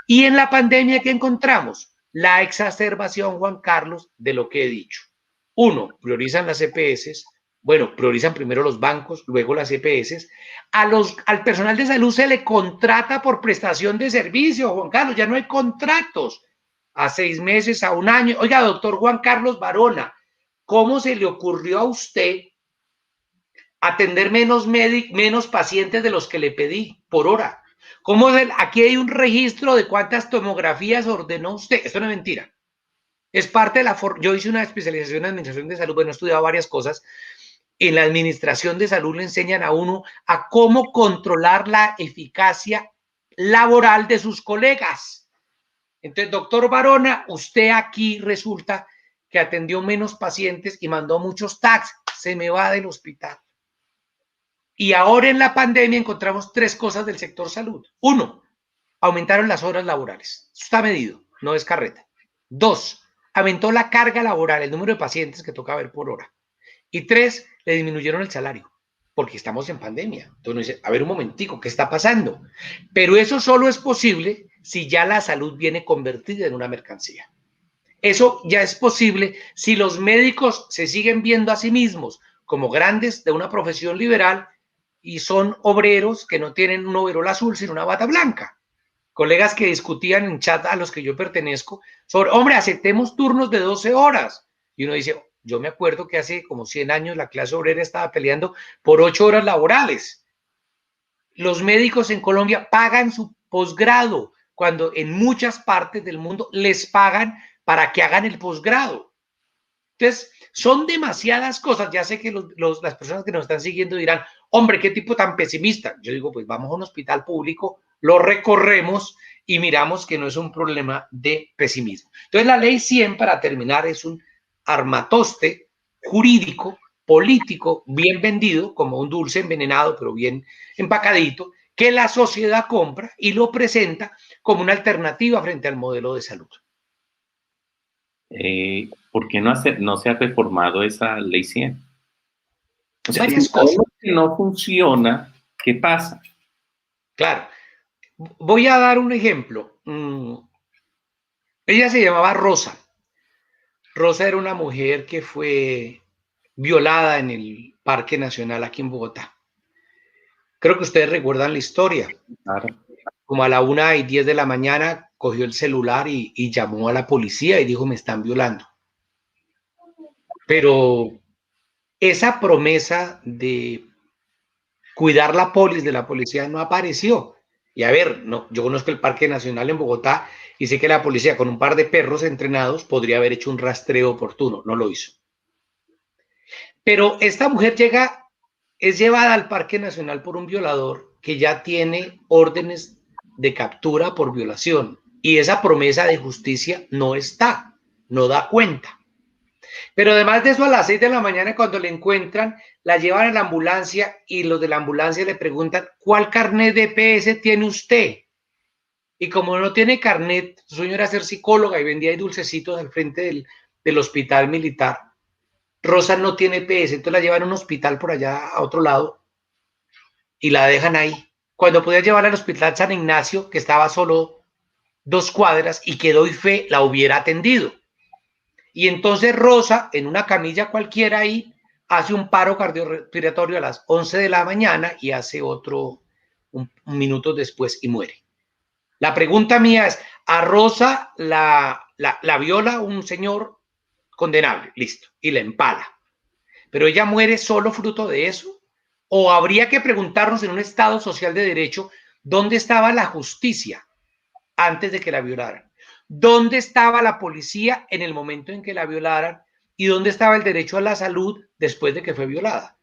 Y en la pandemia, ¿qué encontramos? La exacerbación, Juan Carlos, de lo que he dicho. Uno, priorizan las EPS, bueno, priorizan primero los bancos, luego las EPS. Al personal de salud se le contrata por prestación de servicio, Juan Carlos, ya no hay contratos a 6 meses, a 1 año. Oiga, doctor Juan Carlos Barona, ¿cómo se le ocurrió a usted atender menos pacientes de los que le pedí por hora? Aquí hay un registro de cuántas tomografías ordenó usted. Esto no es mentira. Es parte de yo hice una especialización en administración de salud, bueno, he estudiado varias cosas. En la administración de salud le enseñan a uno a cómo controlar la eficacia laboral de sus colegas. Entonces, doctor Barona, usted aquí resulta que atendió menos pacientes y mandó muchos tags, se me va del hospital. Y ahora en la pandemia encontramos 3 cosas del sector salud. 1, aumentaron las horas laborales. Eso está medido, no es carreta. 2, aumentó la carga laboral, el número de pacientes que toca ver por hora. Y 3, le disminuyeron el salario, porque estamos en pandemia. Entonces uno dice, a ver un momentico, ¿qué está pasando? Pero eso solo es posible si ya la salud viene convertida en una mercancía. Eso ya es posible si los médicos se siguen viendo a sí mismos como grandes de una profesión liberal y son obreros que no tienen un overol azul sino una bata blanca. Colegas que discutían en chat a los que yo pertenezco sobre, hombre, aceptemos turnos de 12 horas. Y uno dice, yo me acuerdo que hace como 100 años la clase obrera estaba peleando por 8 horas laborales. Los médicos en Colombia pagan su posgrado, cuando en muchas partes del mundo les pagan para que hagan el posgrado. Entonces, son demasiadas cosas. Ya sé que las personas que nos están siguiendo dirán, hombre, qué tipo tan pesimista. Yo digo, pues vamos a un hospital público, lo recorremos y miramos que no es un problema de pesimismo. Entonces, la ley 100, para terminar, es un armatoste jurídico, político, bien vendido, como un dulce envenenado, pero bien empacadito, que la sociedad compra y lo presenta como una alternativa frente al modelo de salud. ¿Por qué no se ha reformado esa ley 100? O sea, Varias si cosas. que no funciona, ¿qué pasa? Claro. Voy a dar un ejemplo. Ella se llamaba Rosa. Rosa era una mujer que fue violada en el Parque Nacional aquí en Bogotá. Creo que ustedes recuerdan la historia. Claro. Como a la 1:10 de la mañana cogió el celular y llamó a la policía y dijo, me están violando. Pero esa promesa de cuidar la polis de la policía no apareció. Y a ver, no, yo conozco el Parque Nacional en Bogotá y sé que la policía con un par de perros entrenados podría haber hecho un rastreo oportuno, no lo hizo. Pero esta mujer es llevada al Parque Nacional por un violador que ya tiene órdenes de captura por violación y esa promesa de justicia no está, no da cuenta. Pero además de eso, a las 6 de la mañana, cuando le encuentran, la llevan a la ambulancia y los de la ambulancia le preguntan, ¿cuál carnet de EPS tiene usted? Y como no tiene carnet, su sueño era ser psicóloga y vendía dulcecitos al frente del hospital militar. Rosa no tiene EPS, entonces la llevan a un hospital por allá a otro lado y la dejan ahí. Cuando podía llevar al hospital San Ignacio, que estaba solo 2 cuadras y que doy fe, la hubiera atendido. Y entonces Rosa, en una camilla cualquiera ahí, hace un paro cardiorrespiratorio a las 11 de la mañana y hace otro un minuto después y muere. La pregunta mía es, a Rosa la viola un señor condenable, listo, y la empala. ¿Pero ella muere solo fruto de eso? ¿O habría que preguntarnos en un Estado social de derecho dónde estaba la justicia antes de que la violaran? ¿Dónde estaba la policía en el momento en que la violaran? ¿Y dónde estaba el derecho a la salud después de que fue violada?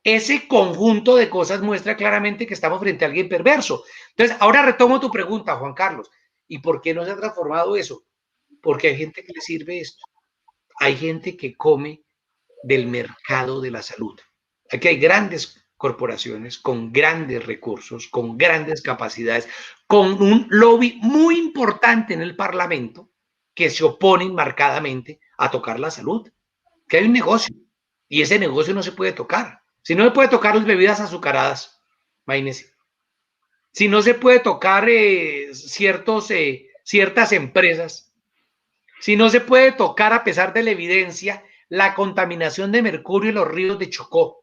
Ese conjunto de cosas muestra claramente que estamos frente a alguien perverso. Entonces, ahora retomo tu pregunta, Juan Carlos. ¿Y por qué no se ha transformado eso? Porque hay gente que le sirve esto. Hay gente que come del mercado de la salud. Aquí hay grandes corporaciones con grandes recursos, con grandes capacidades, con un lobby muy importante en el Parlamento que se oponen marcadamente a tocar la salud. Que hay un negocio y ese negocio no se puede tocar. Si no se puede tocar las bebidas azucaradas, imagínense. Si no se puede tocar ciertas empresas, si no se puede tocar, a pesar de la evidencia, la contaminación de mercurio en los ríos de Chocó,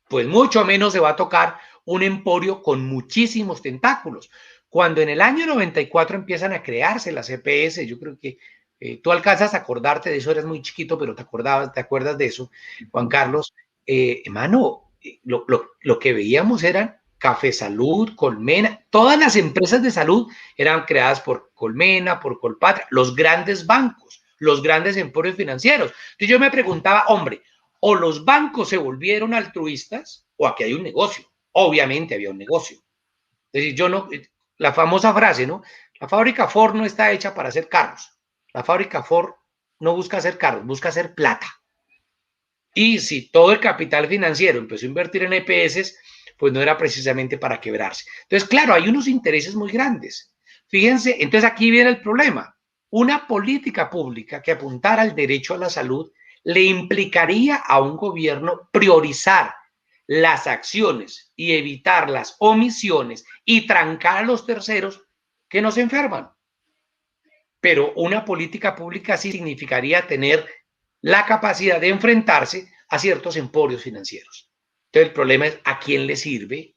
pues mucho menos se va a tocar un emporio con muchísimos tentáculos. Cuando en el año 94 empiezan a crearse las EPS, yo creo que tú alcanzas a acordarte de eso, eres muy chiquito, pero te acuerdas de eso, Juan Carlos. Hermano, lo que veíamos eran Café Salud, Colmena, todas las empresas de salud eran creadas por Colmena, por Colpatria, los grandes bancos, los grandes emporios financieros. Entonces yo me preguntaba, hombre, o los bancos se volvieron altruistas o aquí hay un negocio. Obviamente había un negocio. Es decir, la famosa frase, ¿no? La fábrica Ford no está hecha para hacer carros. La fábrica Ford no busca hacer carros, busca hacer plata. Y si todo el capital financiero empezó a invertir en EPS, pues no era precisamente para quebrarse. Entonces, claro, hay unos intereses muy grandes. Fíjense, entonces aquí viene el problema. Una política pública que apuntara al derecho a la salud le implicaría a un gobierno priorizar las acciones y evitar las omisiones y trancar a los terceros que no se enferman. Pero una política pública sí significaría tener la capacidad de enfrentarse a ciertos emporios financieros. Entonces el problema es a quién le sirve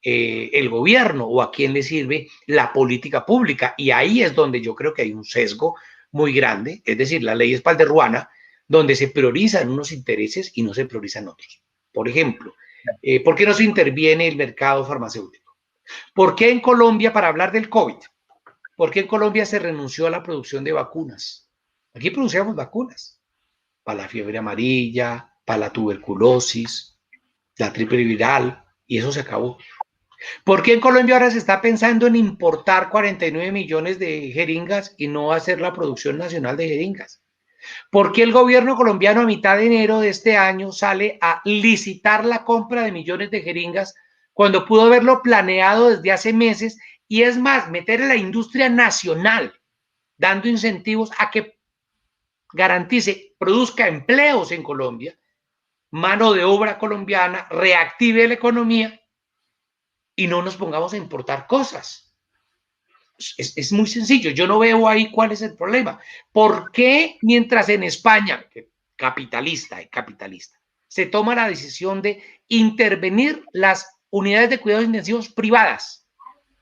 el gobierno o a quién le sirve la política pública. Y ahí es donde yo creo que hay un sesgo muy grande, es decir, la ley espalderruana, donde se priorizan unos intereses y no se priorizan otros. Por ejemplo, ¿por qué no se interviene el mercado farmacéutico? ¿Por qué en Colombia, para hablar del COVID, por qué en Colombia se renunció a la producción de vacunas? Aquí producíamos vacunas para la fiebre amarilla, para la tuberculosis, la triple viral, y eso se acabó. ¿Por qué en Colombia ahora se está pensando en importar 49 millones de jeringas y no hacer la producción nacional de jeringas? ¿Por qué el gobierno colombiano a mitad de enero de este año sale a licitar la compra de millones de jeringas cuando pudo haberlo planeado desde hace meses? Y es más, meter a la industria nacional, dando incentivos a que garantice, produzca empleos en Colombia, mano de obra colombiana, reactive la economía y no nos pongamos a importar cosas. Es muy sencillo, yo no veo ahí cuál es el problema. ¿Por qué mientras en España, capitalista, se toma la decisión de intervenir las unidades de cuidados intensivos privadas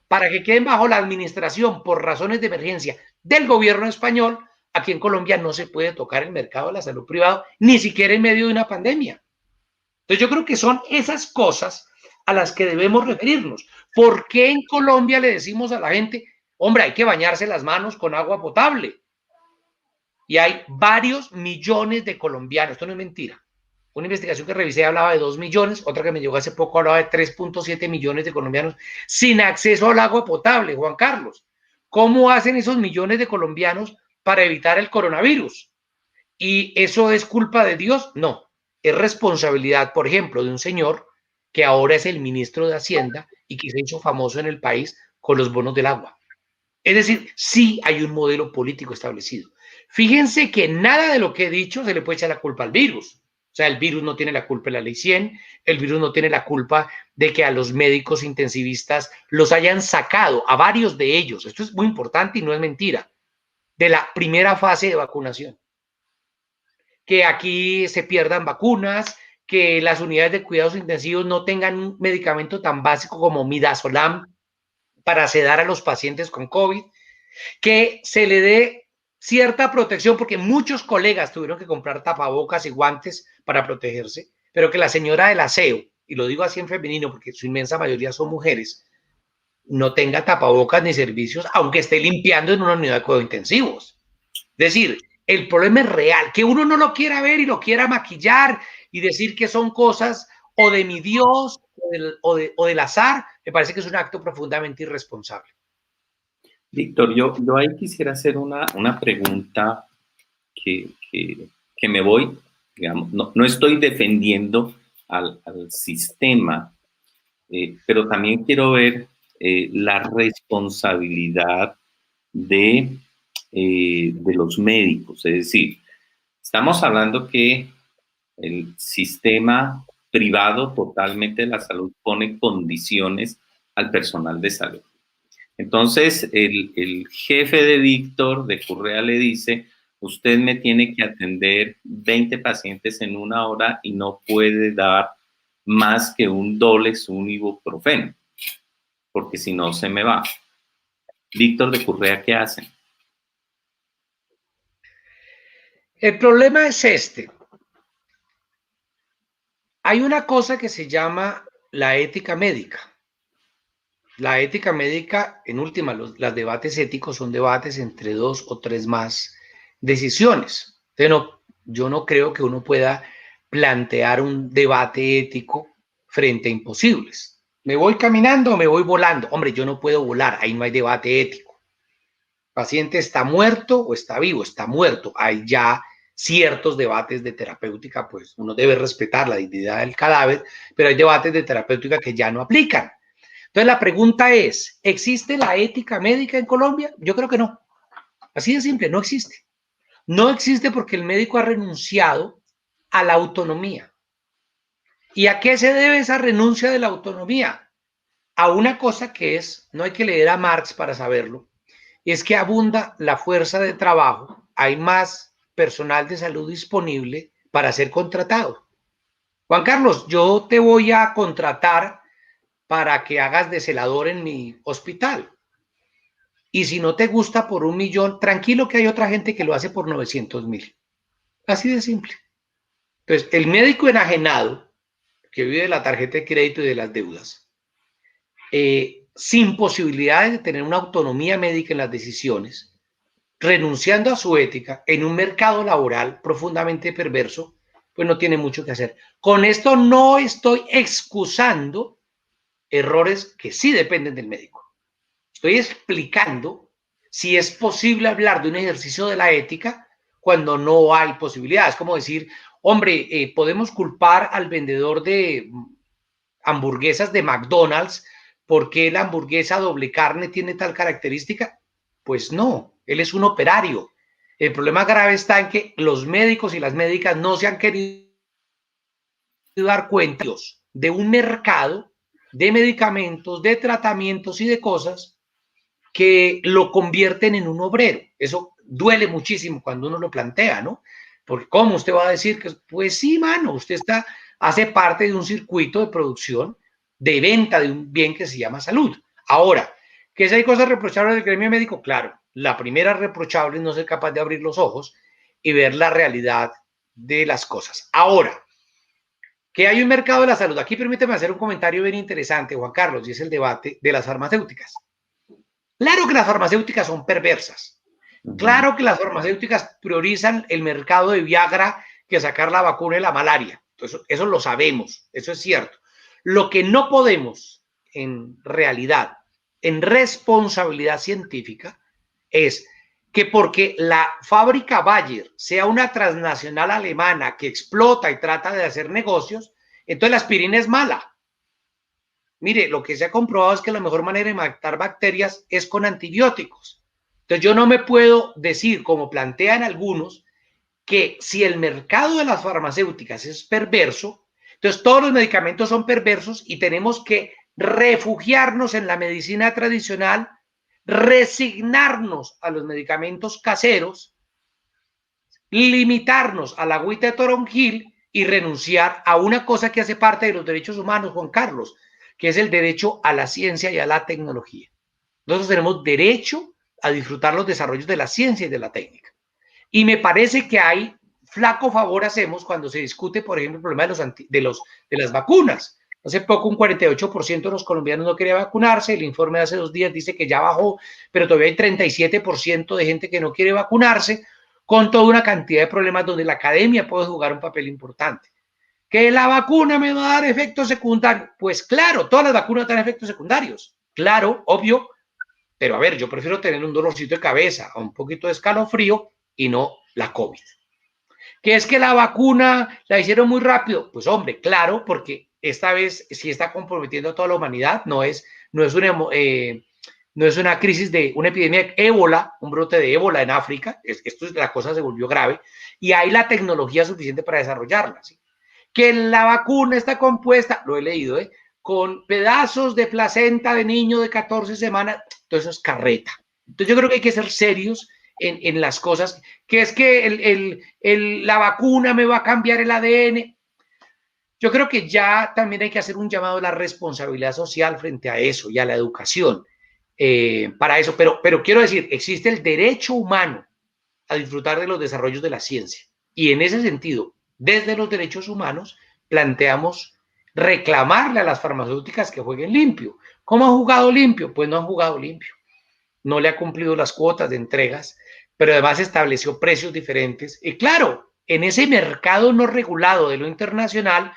para que queden bajo la administración por razones de emergencia del gobierno español? Aquí en Colombia no se puede tocar el mercado de la salud privado, ni siquiera en medio de una pandemia. Entonces yo creo que son esas cosas a las que debemos referirnos. ¿Por qué en Colombia le decimos a la gente, hombre, hay que bañarse las manos con agua potable? Y hay varios millones de colombianos, esto no es mentira. Una investigación que revisé hablaba de 2 millones, otra que me llegó hace poco hablaba de 3.7 millones de colombianos sin acceso al agua potable. Juan Carlos, ¿cómo hacen esos millones de colombianos para evitar el coronavirus? ¿Y eso es culpa de Dios? No, es responsabilidad, por ejemplo, de un señor que ahora es el ministro de Hacienda y que se hizo famoso en el país con los bonos del agua. Es decir, sí hay un modelo político establecido. Fíjense que nada de lo que he dicho se le puede echar la culpa al virus. O sea, el virus no tiene la culpa de la ley 100, el virus no tiene la culpa de que a los médicos intensivistas los hayan sacado, a varios de ellos, esto es muy importante y no es mentira, de la primera fase de vacunación. Que aquí se pierdan vacunas, que las unidades de cuidados intensivos no tengan un medicamento tan básico como midazolam para sedar a los pacientes con COVID, que se le dé cierta protección, porque muchos colegas tuvieron que comprar tapabocas y guantes para protegerse, pero que la señora del aseo, y lo digo así en femenino porque su inmensa mayoría son mujeres, no tenga tapabocas ni servicios, aunque esté limpiando en una unidad de cuidados intensivos. Es decir, el problema es real, que uno no lo quiera ver y lo quiera maquillar y decir que son cosas o de mi Dios o del azar, me parece que es un acto profundamente irresponsable. Víctor, yo ahí quisiera hacer una pregunta que me voy, digamos, no estoy defendiendo al sistema, pero también quiero ver la responsabilidad de los médicos. Es decir, estamos hablando que el sistema privado totalmente de la salud pone condiciones al personal de salud. Entonces, el jefe de Víctor, de Correa, le dice, usted me tiene que atender 20 pacientes en 1 hora y no puede dar más que un Dolex, un ibuprofeno, porque si no se me va. Víctor de Correa, ¿qué hace? El problema es este. Hay una cosa que se llama la ética médica. La ética médica, en última, los debates éticos son debates entre 2 o 3 más decisiones. Yo no creo que uno pueda plantear un debate ético frente a imposibles. ¿Me voy caminando o me voy volando? Hombre, yo no puedo volar, ahí no hay debate ético. paciente está muerto o está vivo, está muerto. Hay ya ciertos debates de terapéutica, pues uno debe respetar la dignidad del cadáver, pero hay debates de terapéutica que ya no aplican. Entonces la pregunta es, ¿existe la ética médica en Colombia? Yo creo que no. Así de simple, no existe. No existe porque el médico ha renunciado a la autonomía. ¿Y a qué se debe esa renuncia de la autonomía? A una cosa que es, no hay que leer a Marx para saberlo, es que abunda la fuerza de trabajo, hay más personal de salud disponible para ser contratado. Juan Carlos, yo te voy a contratar para que hagas de celador en mi hospital. Y si no te gusta por 1.000.000, tranquilo que hay otra gente que lo hace por 900.000. Así de simple. Entonces, el médico enajenado, que vive de la tarjeta de crédito y de las deudas, sin posibilidades de tener una autonomía médica en las decisiones, renunciando a su ética en un mercado laboral profundamente perverso, pues no tiene mucho que hacer. Con esto no estoy excusando errores que sí dependen del médico. Estoy explicando si es posible hablar de un ejercicio de la ética cuando no hay posibilidades. Es como decir, hombre, podemos culpar al vendedor de hamburguesas de McDonald's porque la hamburguesa doble carne tiene tal característica. Pues no, él es un operario. El problema grave está en que los médicos y las médicas no se han querido dar cuenta de un mercado de medicamentos, de tratamientos y de cosas que lo convierten en un obrero. Eso duele muchísimo cuando uno lo plantea, ¿no? Porque ¿cómo usted va a decir que? Pues sí, mano, usted hace parte de un circuito de producción, de venta de un bien que se llama salud. Ahora, ¿que si hay cosas reprochables del gremio médico? Claro, la primera reprochable es no ser capaz de abrir los ojos y ver la realidad de las cosas. Ahora, que hay un mercado de la salud. Aquí permíteme hacer un comentario bien interesante, Juan Carlos, y es el debate de las farmacéuticas. Claro que las farmacéuticas son perversas. Claro que las farmacéuticas priorizan el mercado de Viagra que sacar la vacuna de la malaria. Eso lo sabemos, eso es cierto. Lo que no podemos, en realidad, en responsabilidad científica, es que porque la fábrica Bayer sea una transnacional alemana que explota y trata de hacer negocios, entonces la aspirina es mala. Mire, lo que se ha comprobado es que la mejor manera de matar bacterias es con antibióticos. Entonces yo no me puedo decir, como plantean algunos, que si el mercado de las farmacéuticas es perverso, entonces todos los medicamentos son perversos y tenemos que refugiarnos en la medicina tradicional, resignarnos a los medicamentos caseros, limitarnos a la agüita de toronjil y renunciar a una cosa que hace parte de los derechos humanos, Juan Carlos, que es el derecho a la ciencia y a la tecnología. Nosotros tenemos derecho a disfrutar los desarrollos de la ciencia y de la técnica. Y me parece que hay flaco favor hacemos cuando se discute, por ejemplo, el problema de las vacunas. Hace poco un 48% de los colombianos no quería vacunarse, el informe de hace 2 días dice que ya bajó, pero todavía hay 37% de gente que no quiere vacunarse, con toda una cantidad de problemas donde la academia puede jugar un papel importante. ¿Que la vacuna me va a dar efectos secundarios? Pues claro, todas las vacunas dan efectos secundarios. Claro, obvio. Pero a ver, yo prefiero tener un dolorcito de cabeza o un poquito de escalofrío y no la COVID. ¿Que es que la vacuna la hicieron muy rápido? Pues hombre, claro, porque esta vez sí está comprometiendo a toda la humanidad. No es una crisis de una epidemia de ébola, un brote de ébola en África. La cosa se volvió grave y hay la tecnología suficiente para desarrollarla, ¿sí? Que la vacuna está compuesta, lo he leído, con pedazos de placenta de niño de 14 semanas, todo eso es carreta. Entonces yo creo que hay que ser serios en las cosas, que es que la vacuna me va a cambiar el ADN. Yo creo que ya también hay que hacer un llamado a la responsabilidad social frente a eso y a la educación para eso, pero quiero decir, existe el derecho humano a disfrutar de los desarrollos de la ciencia y en ese sentido, desde los derechos humanos, planteamos reclamarle a las farmacéuticas que jueguen limpio. ¿Cómo han jugado limpio? Pues no han jugado limpio. No le ha cumplido las cuotas de entregas, pero además estableció precios diferentes. Y claro, en ese mercado no regulado de lo internacional,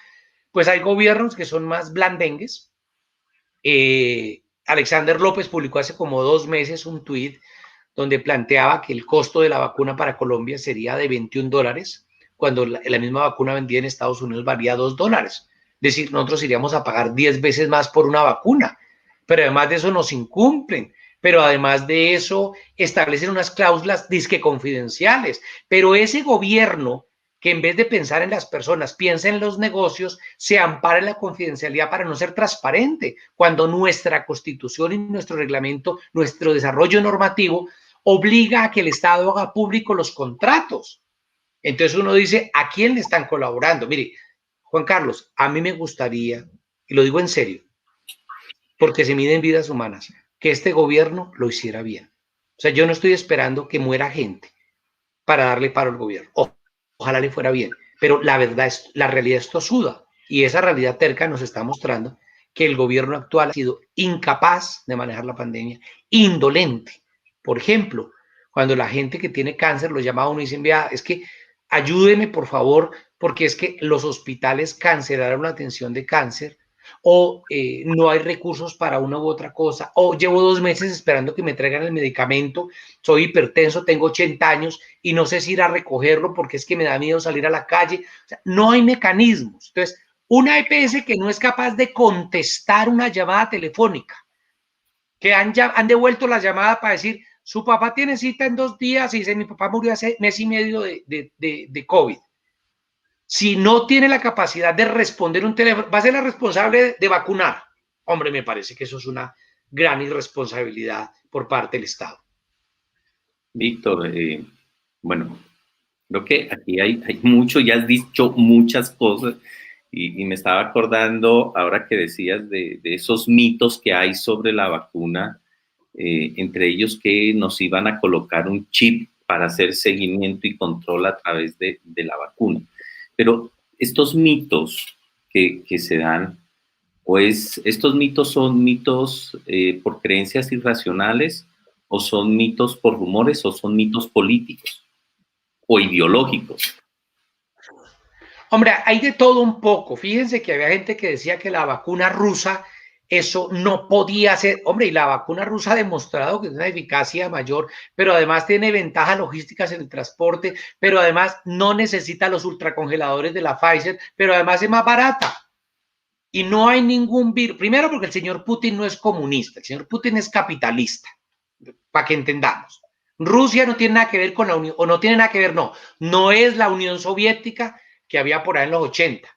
pues hay gobiernos que son más blandengues. Alexander López publicó hace como 2 meses un tuit donde planteaba que el costo de la vacuna para Colombia sería de $21, cuando la misma vacuna vendida en Estados Unidos valía $2. Es decir, nosotros iríamos a pagar 10 veces más por una vacuna, pero además de eso nos incumplen, pero además de eso establecen unas cláusulas disque confidenciales, pero ese gobierno que en vez de pensar en las personas, piensa en los negocios, se ampara en la confidencialidad para no ser transparente, cuando nuestra Constitución y nuestro reglamento, nuestro desarrollo normativo, obliga a que el Estado haga público los contratos. Entonces uno dice, ¿a quién le están colaborando? Mire, Juan Carlos, a mí me gustaría, y lo digo en serio, porque se miden vidas humanas, que este gobierno lo hiciera bien. O sea, yo no estoy esperando que muera gente para darle paro al gobierno. Ojalá le fuera bien, pero la verdad es, la realidad es tosuda, y esa realidad terca nos está mostrando que el gobierno actual ha sido incapaz de manejar la pandemia, indolente. Por ejemplo, cuando la gente que tiene cáncer lo llama a uno y dice, vea, es que ayúdeme por favor, porque es que los hospitales cancelaron la atención de cáncer, o no hay recursos para una u otra cosa, o llevo 2 meses esperando que me traigan el medicamento, soy hipertenso, tengo 80 años y no sé si ir a recogerlo porque es que me da miedo salir a la calle. O sea, no hay mecanismos. Entonces, una EPS que no es capaz de contestar una llamada telefónica, que han devuelto la llamada para decir, su papá tiene cita en 2 días y dice, mi papá murió hace 1 mes y medio de COVID. Si no tiene la capacidad de responder un teléfono, va a ser la responsable de vacunar. Hombre, me parece que eso es una gran irresponsabilidad por parte del Estado. Víctor, bueno, creo que aquí hay mucho, ya has dicho muchas cosas y me estaba acordando ahora que decías de esos mitos que hay sobre la vacuna, entre ellos que nos iban a colocar un chip para hacer seguimiento y control a través de la vacuna. Pero estos mitos que se dan, pues estos mitos son mitos por creencias irracionales, o son mitos por rumores, o son mitos políticos o ideológicos. Hombre, hay de todo un poco. Fíjense que había gente que decía que la vacuna rusa, eso no podía ser. Hombre, y la vacuna rusa ha demostrado que tiene una eficacia mayor, pero además tiene ventajas logísticas en el transporte, pero además no necesita los ultracongeladores de la Pfizer, pero además es más barata. Y no hay ningún virus. Primero porque el señor Putin no es comunista, el señor Putin es capitalista, para que entendamos. Rusia no tiene nada que ver con la Unión, o no tiene nada que ver, no es la Unión Soviética que había por ahí en los 80.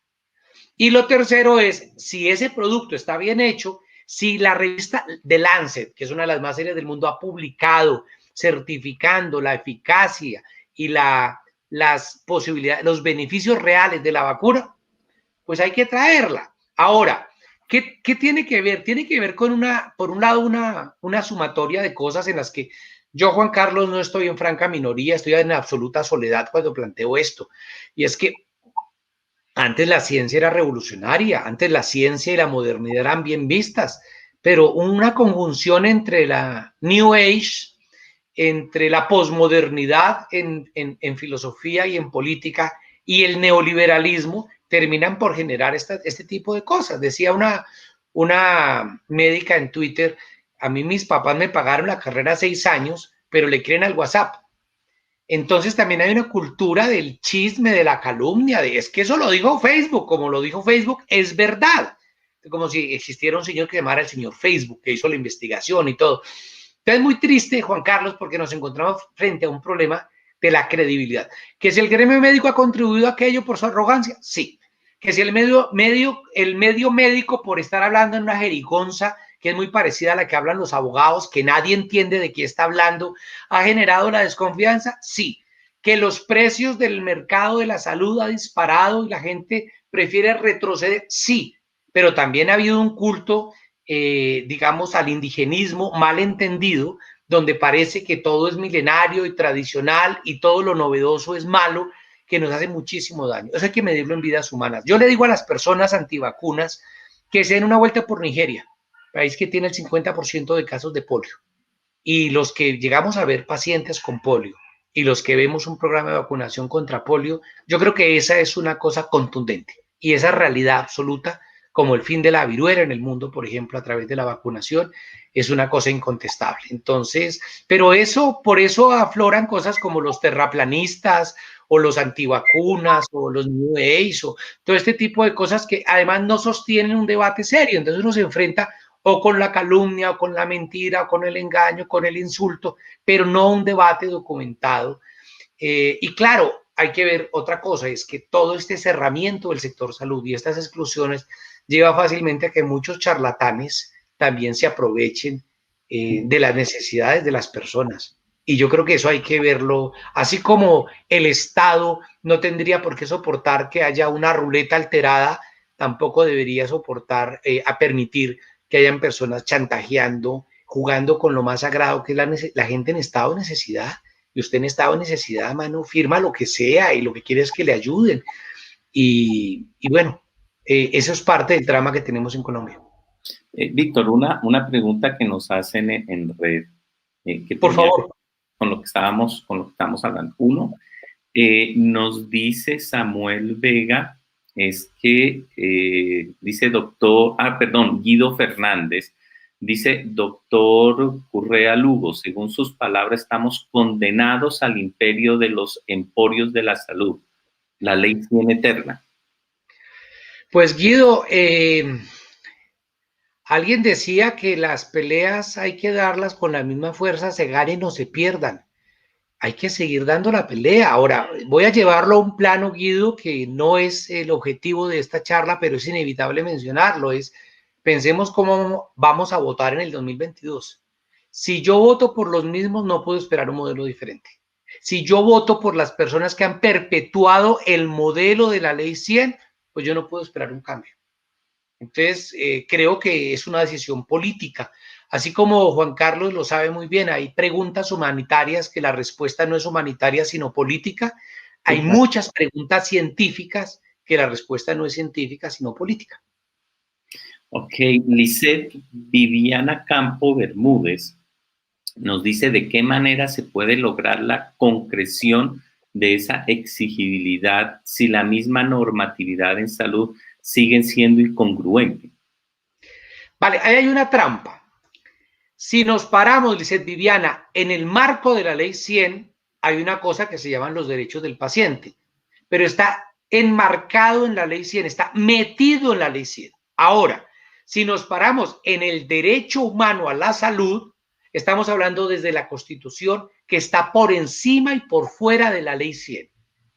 Y lo tercero es, si ese producto está bien hecho, si la revista The Lancet, que es una de las más serias del mundo, ha publicado certificando la eficacia y las posibilidades, los beneficios reales de la vacuna, pues hay que traerla. Ahora, ¿qué tiene que ver? Tiene que ver con por un lado, una sumatoria de cosas en las que yo, Juan Carlos, no estoy en franca minoría, estoy en absoluta soledad cuando planteo esto. Y es que antes la ciencia era revolucionaria, antes la ciencia y la modernidad eran bien vistas, pero una conjunción entre la New Age, entre la posmodernidad en filosofía y en política y el neoliberalismo, terminan por generar este tipo de cosas. Decía una médica en Twitter, a mí mis papás me pagaron la carrera 6 años, pero le creen al WhatsApp. Entonces también hay una cultura del chisme, de la calumnia, es que eso lo dijo Facebook, como lo dijo Facebook, es verdad. Como si existiera un señor que llamara el señor Facebook, que hizo la investigación y todo. Entonces es muy triste, Juan Carlos, porque nos encontramos frente a un problema de la credibilidad. ¿Que si el gremio médico ha contribuido a aquello por su arrogancia? Sí. ¿Que si el medio médico por estar hablando en una jerigonza que es muy parecida a la que hablan los abogados, que nadie entiende de qué está hablando, ha generado la desconfianza? Sí. ¿Que los precios del mercado de la salud ha disparado y la gente prefiere retroceder? Sí. Pero también ha habido un culto, digamos, al indigenismo mal entendido, donde parece que todo es milenario y tradicional y todo lo novedoso es malo, que nos hace muchísimo daño. Eso hay que medirlo en vidas humanas. Yo le digo a las personas antivacunas que se den una vuelta por Nigeria, país que tiene el 50% de casos de polio, y los que llegamos a ver pacientes con polio y los que vemos un programa de vacunación contra polio, yo creo que esa es una cosa contundente y esa realidad absoluta como el fin de la viruela en el mundo, por ejemplo, a través de la vacunación, es una cosa incontestable. Entonces, pero eso, por eso afloran cosas como los terraplanistas o los antivacunas o los New Age o todo este tipo de cosas que además no sostienen un debate serio. Entonces uno se enfrenta o con la calumnia o con la mentira o con el engaño, con el insulto, pero no un debate documentado. Y claro, hay que ver otra cosa, es que todo este cerramiento del sector salud y estas exclusiones lleva fácilmente a que muchos charlatanes también se aprovechen de las necesidades de las personas. Y yo creo que eso hay que verlo, así como el Estado no tendría por qué soportar que haya una ruleta alterada, tampoco debería soportar, a permitir que hayan personas chantajeando, jugando con lo más sagrado que es la gente en estado de necesidad. Y usted en estado de necesidad, mano, firma lo que sea y lo que quiere es que le ayuden. Y bueno, eso es parte del drama que tenemos en Colombia. Víctor, una pregunta que nos hacen en red, que por favor, con lo que estamos hablando. Uno, nos dice Samuel Vega, es que dice Guido Fernández, dice doctor Correa Lugo, según sus palabras, estamos condenados al imperio de los emporios de la salud, la ley 100 eterna. Pues Guido, alguien decía que las peleas hay que darlas con la misma fuerza, se ganen o se pierdan. Hay que seguir dando la pelea. Ahora, voy a llevarlo a un plano, Guido, que no es el objetivo de esta charla, pero es inevitable mencionarlo. Pensemos cómo vamos a votar en el 2022. Si yo voto por los mismos, no puedo esperar un modelo diferente. Si yo voto por las personas que han perpetuado el modelo de la ley 100, pues yo no puedo esperar un cambio. Entonces, creo que es una decisión política. Así como Juan Carlos lo sabe muy bien, hay preguntas humanitarias que la respuesta no es humanitaria, sino política. Hay muchas preguntas científicas que la respuesta no es científica, sino política. Ok, Lisette Viviana Campo Bermúdez nos dice de qué manera se puede lograr la concreción de esa exigibilidad si la misma normatividad en salud sigue siendo incongruente. Vale, ahí hay una trampa. Si nos paramos, Lisette Viviana, en el marco de la ley 100, hay una cosa que se llaman los derechos del paciente, pero está enmarcado en la ley 100, está metido en la ley 100. Ahora, si nos paramos en el derecho humano a la salud, estamos hablando desde la Constitución que está por encima y por fuera de la ley 100.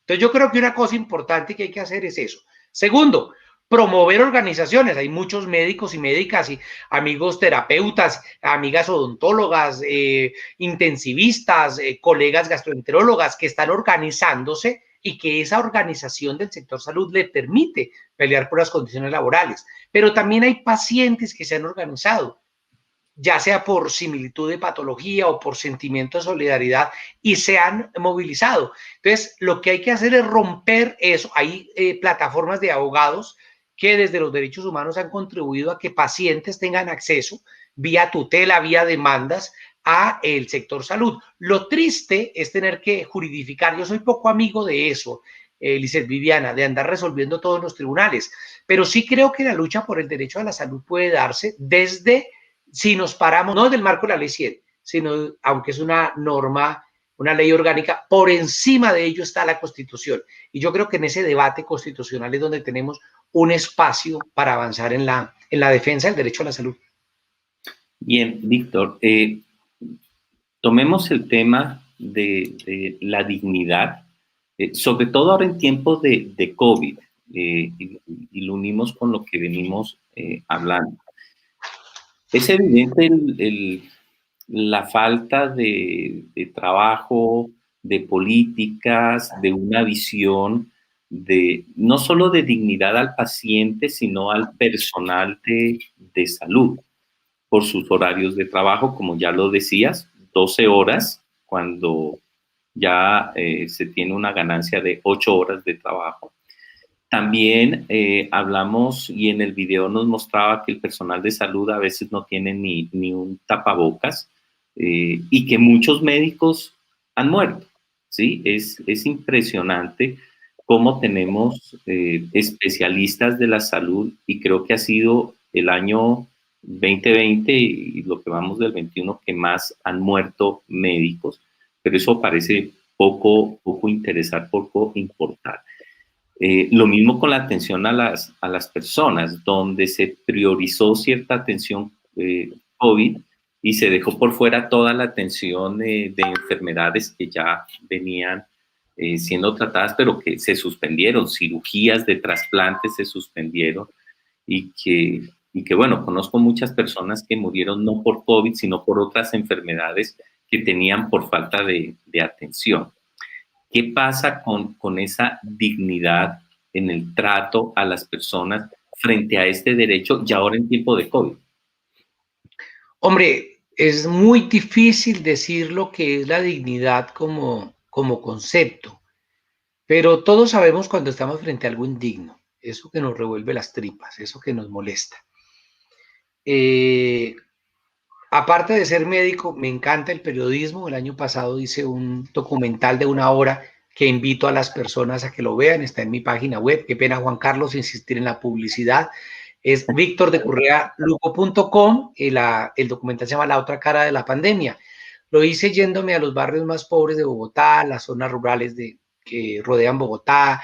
Entonces yo creo que una cosa importante que hay que hacer es eso. Segundo, promover organizaciones. Hay muchos médicos y médicas y amigos terapeutas, amigas odontólogas, intensivistas, colegas gastroenterólogas que están organizándose y que esa organización del sector salud le permite pelear por las condiciones laborales. Pero también hay pacientes que se han organizado, ya sea por similitud de patología o por sentimiento de solidaridad, y se han movilizado. Entonces, lo que hay que hacer es romper eso. Hay plataformas de abogados que desde los derechos humanos han contribuido a que pacientes tengan acceso vía tutela, vía demandas, a el sector salud. Lo triste es tener que juridificar. Yo soy poco amigo de eso, Lisette Viviana, de andar resolviendo todos los tribunales, pero sí creo que la lucha por el derecho a la salud puede darse desde, si nos paramos, no del marco de la ley 100, sino, aunque es una norma, una ley orgánica, por encima de ello está la Constitución. Y yo creo que en ese debate constitucional es donde tenemos un espacio para avanzar en la defensa del derecho a la salud. Bien, Víctor, tomemos el tema de la dignidad, sobre todo ahora en tiempos de COVID, y lo unimos con lo que venimos hablando. Es evidente la falta de trabajo, de políticas, de una visión no solo de dignidad al paciente, sino al personal de salud, por sus horarios de trabajo, como ya lo decías, 12 horas, cuando ya se tiene una ganancia de 8 horas de trabajo. También hablamos, y en el video nos mostraba que el personal de salud a veces no tiene ni un tapabocas, y que muchos médicos han muerto, ¿sí? Es impresionante cómo tenemos especialistas de la salud, y creo que ha sido el año 2020 y lo que vamos del 21 que más han muerto médicos, pero eso parece poco interesar, poco importar. Lo mismo con la atención a las personas, donde se priorizó cierta atención COVID y se dejó por fuera toda la atención de enfermedades que ya venían siendo tratadas, pero que se suspendieron, cirugías de trasplantes se suspendieron y que bueno, conozco muchas personas que murieron no por COVID, sino por otras enfermedades que tenían por falta de atención. ¿Qué pasa con esa dignidad en el trato a las personas frente a este derecho y ahora en tiempo de COVID? Hombre, es muy difícil decir lo que es la dignidad como concepto, pero todos sabemos cuando estamos frente a algo indigno, eso que nos revuelve las tripas, eso que nos molesta. Aparte de ser médico, me encanta el periodismo. El año pasado hice un documental de 1 hora que invito a las personas a que lo vean. Está en mi página web. Qué pena, Juan Carlos, insistir en la publicidad. Es victordecurrealugo.com. El documental se llama La otra cara de la pandemia. Lo hice yéndome a los barrios más pobres de Bogotá, las zonas rurales que rodean Bogotá,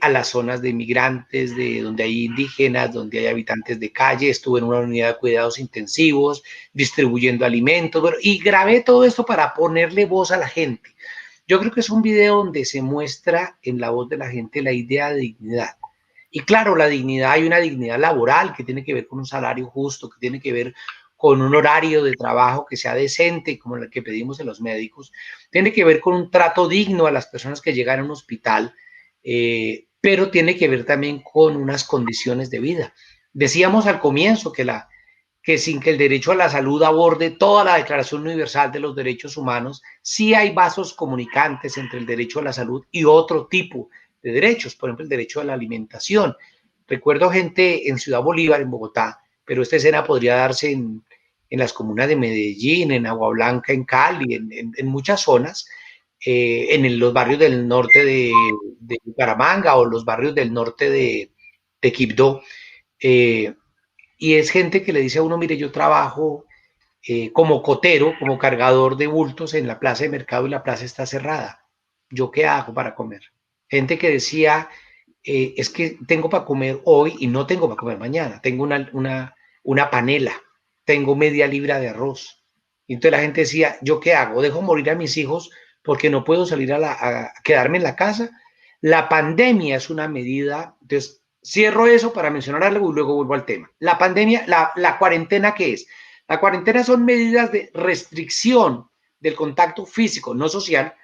a las zonas de migrantes, de donde hay indígenas, donde hay habitantes de calle. Estuve en una unidad de cuidados intensivos, distribuyendo alimentos, bueno, y grabé todo esto para ponerle voz a la gente. Yo creo que es un video donde se muestra en la voz de la gente la idea de dignidad. Y claro, la dignidad, hay una dignidad laboral que tiene que ver con un salario justo, que tiene que ver con un horario de trabajo que sea decente, como el que pedimos en los médicos, tiene que ver con un trato digno a las personas que llegan a un hospital, pero tiene que ver también con unas condiciones de vida. Decíamos al comienzo que sin que el derecho a la salud aborde toda la Declaración Universal de los Derechos Humanos, sí hay vasos comunicantes entre el derecho a la salud y otro tipo de derechos, por ejemplo, el derecho a la alimentación. Recuerdo gente en Ciudad Bolívar, en Bogotá, pero esta escena podría darse en las comunas de Medellín, en Agua Blanca, en Cali, en muchas zonas, en los barrios del norte de Bucaramanga o los barrios del norte de Quibdó. Y es gente que le dice a uno, mire, yo trabajo como cotero, como cargador de bultos en la plaza de mercado y la plaza está cerrada. ¿Yo qué hago para comer? Gente que decía, es que tengo para comer hoy y no tengo para comer mañana. Tengo una panela, tengo media libra de arroz. Y entonces la gente decía, ¿yo qué hago? ¿Dejo morir a mis hijos porque no puedo salir a quedarme en la casa? La pandemia es una medida, entonces cierro eso para mencionar algo y luego vuelvo al tema. La pandemia, la cuarentena, ¿qué es? La cuarentena son medidas de restricción del contacto físico, no social,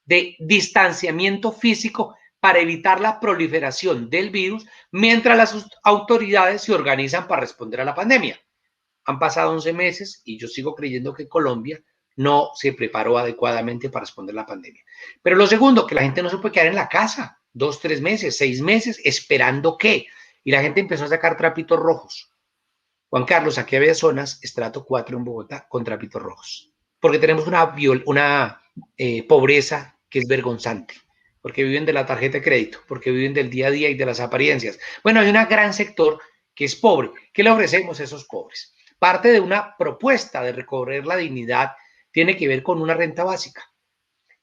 de distanciamiento físico para evitar la proliferación del virus mientras las autoridades se organizan para responder a la pandemia. Han pasado 11 meses y yo sigo creyendo que Colombia no se preparó adecuadamente para responder a la pandemia. Pero lo segundo, que la gente no se puede quedar en la casa 2, 3 meses, 6 meses, esperando qué. Y la gente empezó a sacar trapitos rojos. Juan Carlos, aquí había zonas, estrato 4 en Bogotá, con trapitos rojos. Porque tenemos una pobreza que es vergonzante. Porque viven de la tarjeta de crédito, porque viven del día a día y de las apariencias. Bueno, hay un gran sector que es pobre. ¿Qué le ofrecemos a esos pobres? Parte de una propuesta de recobrar la dignidad tiene que ver con una renta básica.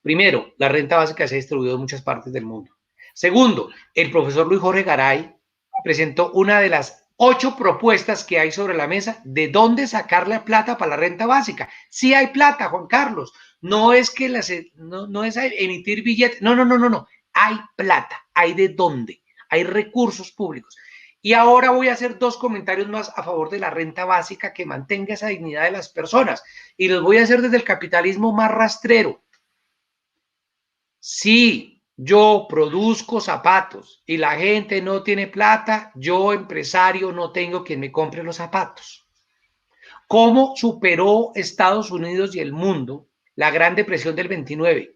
Primero, la renta básica se ha distribuido en muchas partes del mundo. Segundo, el profesor Luis Jorge Garay presentó una de las 8 propuestas que hay sobre la mesa de dónde sacar la plata para la renta básica. Sí hay plata, Juan Carlos. No es que no es emitir billetes. No. Hay plata. Hay de dónde. Hay recursos públicos. Y ahora voy a hacer 2 comentarios más a favor de la renta básica que mantenga esa dignidad de las personas. Y los voy a hacer desde el capitalismo más rastrero. Sí, yo produzco zapatos y la gente no tiene plata, yo empresario no tengo quien me compre los zapatos. ¿Cómo superó Estados Unidos y el mundo la Gran Depresión del 29?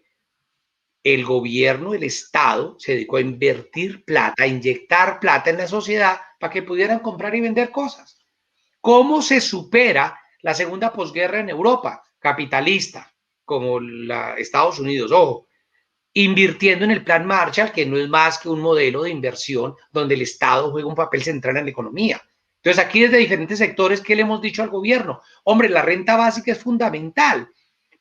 El gobierno, el Estado, se dedicó a invertir plata, a inyectar plata en la sociedad para que pudieran comprar y vender cosas. ¿Cómo se supera la segunda posguerra en Europa? Capitalista, como Estados Unidos, ojo. invirtiendo en el Plan Marshall, que no es más que un modelo de inversión donde el Estado juega un papel central en la economía. Entonces, aquí desde diferentes sectores, ¿qué le hemos dicho al gobierno? Hombre, la renta básica es fundamental.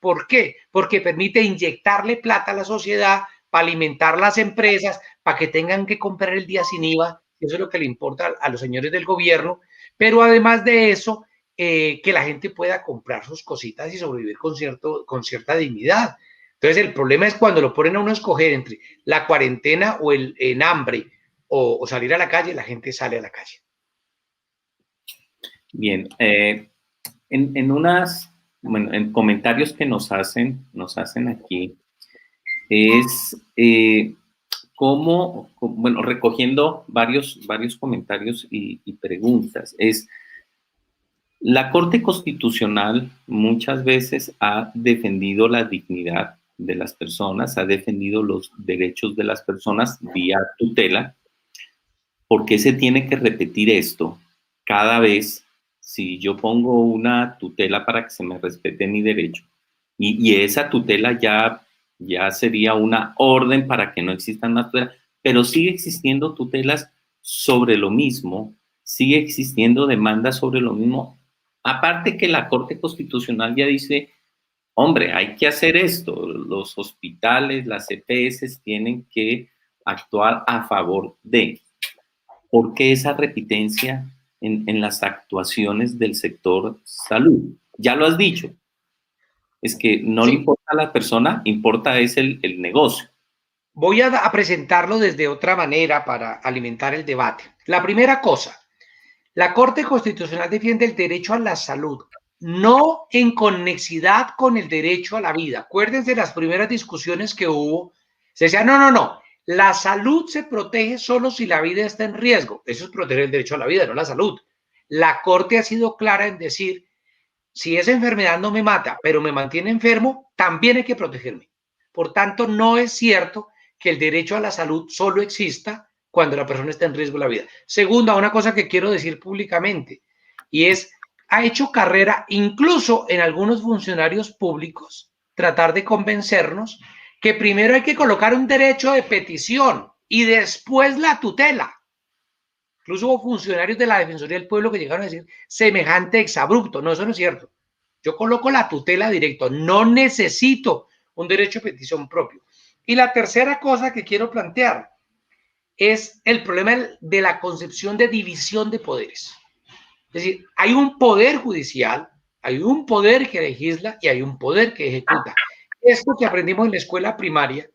¿Por qué? Porque permite inyectarle plata a la sociedad para alimentar las empresas, para que tengan que comprar el día sin IVA. Eso es lo que le importa a los señores del gobierno. Pero además de eso, que la gente pueda comprar sus cositas y sobrevivir con cierta dignidad. Entonces, el problema es cuando lo ponen a uno a escoger entre la cuarentena o el hambre o salir a la calle, la gente sale a la calle. Bien, en comentarios que nos hacen aquí, es bueno, recogiendo varios comentarios y preguntas, es la Corte Constitucional muchas veces ha defendido la dignidad de las personas, ha defendido los derechos de las personas vía tutela. ¿Por qué se tiene que repetir esto cada vez? Si yo pongo una tutela para que se me respete mi derecho y esa tutela ya sería una orden para que no existan más tutelas, pero sigue existiendo tutelas sobre lo mismo, sigue existiendo demandas sobre lo mismo. Aparte que la Corte Constitucional ya dice, hombre, hay que hacer esto, los hospitales, las EPS tienen que actuar a favor de. ¿Por qué esa repitencia en las actuaciones del sector salud? Ya lo has dicho, es que no le importa a la persona, importa es el negocio. Voy a presentarlo desde otra manera para alimentar el debate. La primera cosa, la Corte Constitucional defiende el derecho a la salud, no en conexidad con el derecho a la vida. Acuérdense de las primeras discusiones que hubo. Se decía, no. La salud se protege solo si la vida está en riesgo. Eso es proteger el derecho a la vida, no la salud. La Corte ha sido clara en decir, si esa enfermedad no me mata, pero me mantiene enfermo, también hay que protegerme. Por tanto, no es cierto que el derecho a la salud solo exista cuando la persona está en riesgo de la vida. Segunda, una cosa que quiero decir públicamente, y es, ha hecho carrera incluso en algunos funcionarios públicos, tratar de convencernos que primero hay que colocar un derecho de petición y después la tutela. Incluso hubo funcionarios de la Defensoría del Pueblo que llegaron a decir semejante exabrupto. No, eso no es cierto. Yo coloco la tutela directo, no necesito un derecho de petición propio. Y la tercera cosa que quiero plantear es el problema de la concepción de división de poderes. Es decir, hay un poder judicial, hay un poder que legisla y hay un poder que ejecuta. Esto que aprendimos en la escuela primaria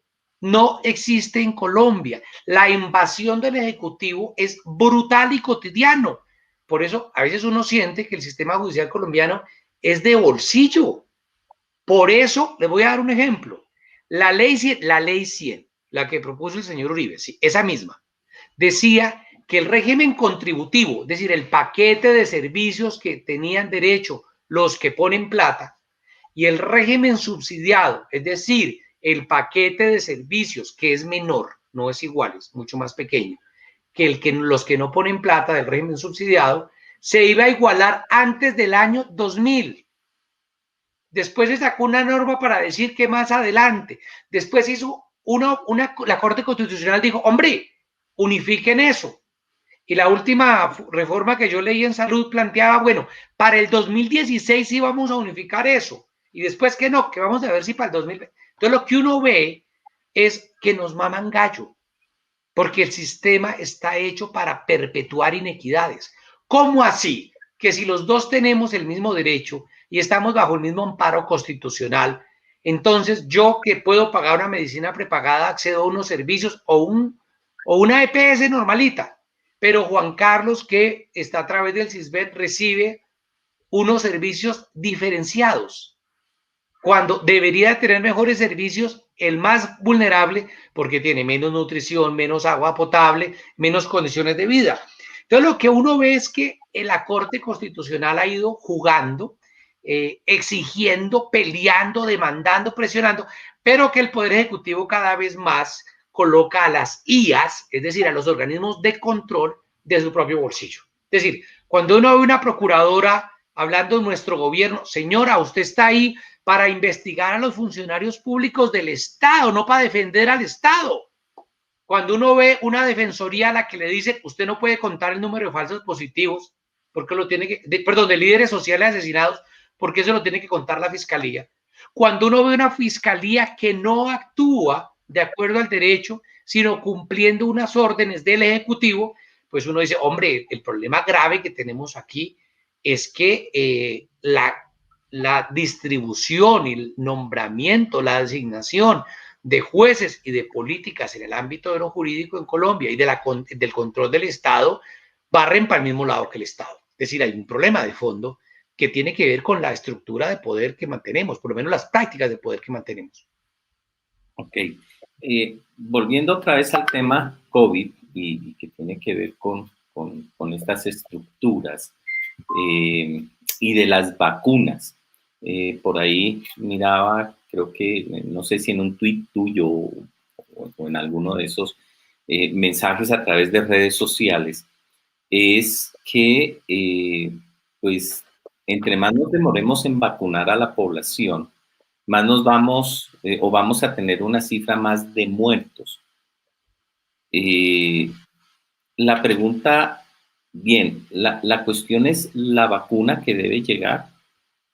no existe en Colombia. La invasión del Ejecutivo es brutal y cotidiano. Por eso a veces uno siente que el sistema judicial colombiano es de bolsillo. Por eso, le voy a dar un ejemplo. La ley 100, la que propuso el señor Uribe, sí, esa misma, decía que el régimen contributivo, es decir, el paquete de servicios que tenían derecho los que ponen plata, y el régimen subsidiado, es decir, el paquete de servicios que es menor, no es igual, es mucho más pequeño, que los que no ponen plata del régimen subsidiado, se iba a igualar antes del año 2000. Después se sacó una norma para decir que más adelante. Después hizo la Corte Constitucional dijo, hombre, unifiquen eso. Y la última reforma que yo leí en salud planteaba, bueno, para el 2016 sí vamos a unificar eso. Y después que no, que vamos a ver si para el 2020. Entonces lo que uno ve es que nos maman gallo, porque el sistema está hecho para perpetuar inequidades. ¿Cómo así? Que si los dos tenemos el mismo derecho y estamos bajo el mismo amparo constitucional, entonces yo que puedo pagar una medicina prepagada accedo a unos servicios o una EPS normalita, pero Juan Carlos, que está a través del CISBEN, recibe unos servicios diferenciados, cuando debería tener mejores servicios el más vulnerable, porque tiene menos nutrición, menos agua potable, menos condiciones de vida. Entonces lo que uno ve es que la Corte Constitucional ha ido jugando, exigiendo, peleando, demandando, presionando, pero que el Poder Ejecutivo cada vez más coloca a las IAS, es decir, a los organismos de control de su propio bolsillo. Es decir, cuando uno ve una procuradora hablando de nuestro gobierno. Señora, usted está ahí para investigar a los funcionarios públicos del Estado, no para defender al Estado. Cuando uno ve una defensoría a la que le dice usted no puede contar el número de falsos positivos, porque lo tiene que, de líderes sociales asesinados, porque eso lo tiene que contar la fiscalía. Cuando uno ve una fiscalía que no actúa de acuerdo al derecho, sino cumpliendo unas órdenes del Ejecutivo, pues uno dice, hombre, el problema grave que tenemos aquí es que la distribución y el nombramiento, la designación de jueces y de políticas en el ámbito de lo jurídico en Colombia y del control del Estado barren para el mismo lado que el Estado. Es decir, hay un problema de fondo que tiene que ver con la estructura de poder que mantenemos, por lo menos las prácticas de poder que mantenemos. Ok. Volviendo otra vez al tema COVID y que tiene que ver con estas estructuras y de las vacunas. Por ahí miraba, creo que, no sé si en un tuit tuyo o en alguno de esos mensajes a través de redes sociales, es que pues entre más nos demoremos en vacunar a la población, más nos vamos o vamos a tener una cifra más de muertos. La pregunta, bien, la cuestión es la vacuna que debe llegar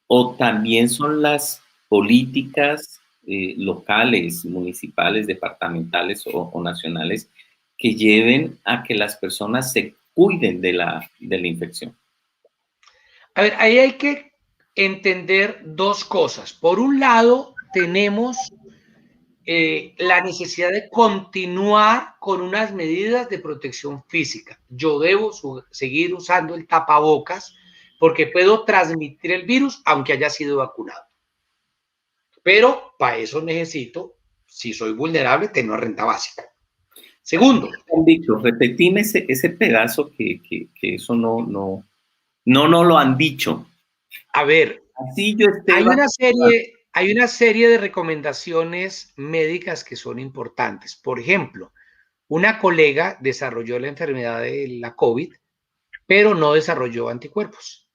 o también son las políticas locales, municipales, departamentales o nacionales que lleven a que las personas se cuiden de la infección. A ver, ahí hay que entender dos cosas. Por un lado, tenemos la necesidad de continuar con unas medidas de protección física. Yo debo seguir usando el tapabocas porque puedo transmitir el virus aunque haya sido vacunado. Pero para eso necesito, si soy vulnerable, tener una renta básica. Segundo. Víctor, repetime ese pedazo que eso no lo han dicho. A ver, así yo hay una serie de recomendaciones médicas que son importantes. Por ejemplo, una colega desarrolló la enfermedad de la COVID, pero no desarrolló anticuerpos.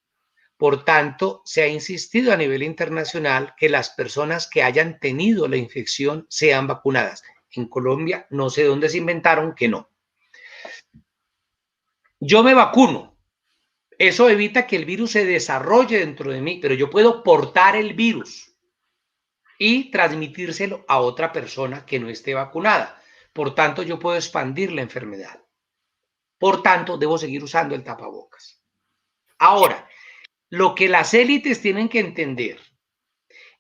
Por tanto, se ha insistido a nivel internacional que las personas que hayan tenido la infección sean vacunadas. En Colombia, no sé dónde se inventaron que no. Yo me vacuno. Eso evita que el virus se desarrolle dentro de mí, pero yo puedo portar el virus y transmitírselo a otra persona que no esté vacunada. Por tanto, yo puedo expandir la enfermedad. Por tanto, debo seguir usando el tapabocas. Ahora, lo que las élites tienen que entender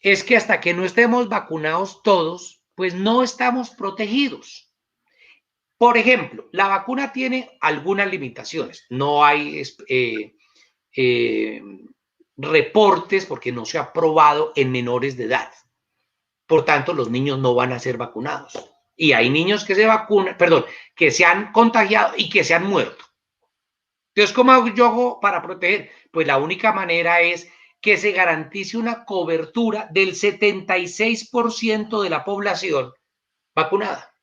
es que hasta que no estemos vacunados todos, pues no estamos protegidos. Por ejemplo, la vacuna tiene algunas limitaciones. No hay reportes porque no se ha probado en menores de edad. Por tanto, los niños no van a ser vacunados. Y hay niños que que se han contagiado y que se han muerto. Entonces, ¿cómo yo hago para proteger? Pues la única manera es que se garantice una cobertura del 76% de la población vacunada.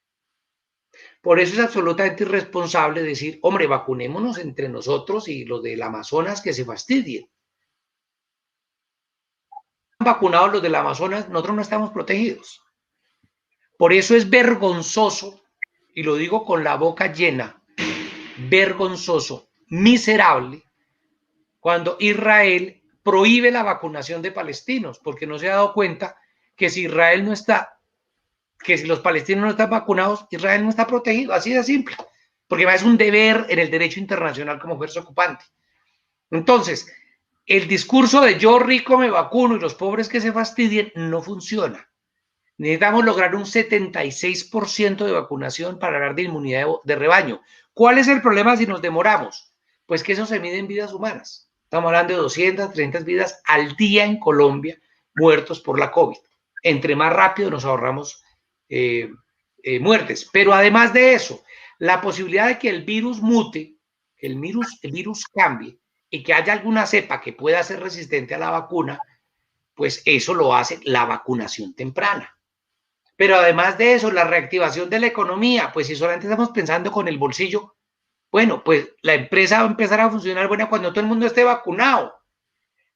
Por eso es absolutamente irresponsable decir, hombre, vacunémonos entre nosotros y los del Amazonas que se fastidien. Vacunados los del Amazonas, nosotros no estamos protegidos. Por eso es vergonzoso, y lo digo con la boca llena, vergonzoso, miserable, cuando Israel prohíbe la vacunación de palestinos, porque no se ha dado cuenta que si Israel no está, que si los palestinos no están vacunados, Israel no está protegido, así de simple, porque es un deber en el derecho internacional como fuerza ocupante. Entonces, el discurso de yo rico me vacuno y los pobres que se fastidien no funciona. Necesitamos lograr un 76% de vacunación para hablar de inmunidad de rebaño. ¿Cuál es el problema si nos demoramos? Pues que eso se mide en vidas humanas. Estamos hablando de 200, 300 vidas al día en Colombia muertos por la COVID. Entre más rápido nos ahorramos muertes. Pero además de eso, la posibilidad de que el virus mute, que el virus cambie y que haya alguna cepa que pueda ser resistente a la vacuna, pues eso lo hace la vacunación temprana. Pero además de eso, la reactivación de la economía, pues si solamente estamos pensando con el bolsillo, bueno, pues la empresa va a empezar a funcionar buena cuando todo el mundo esté vacunado.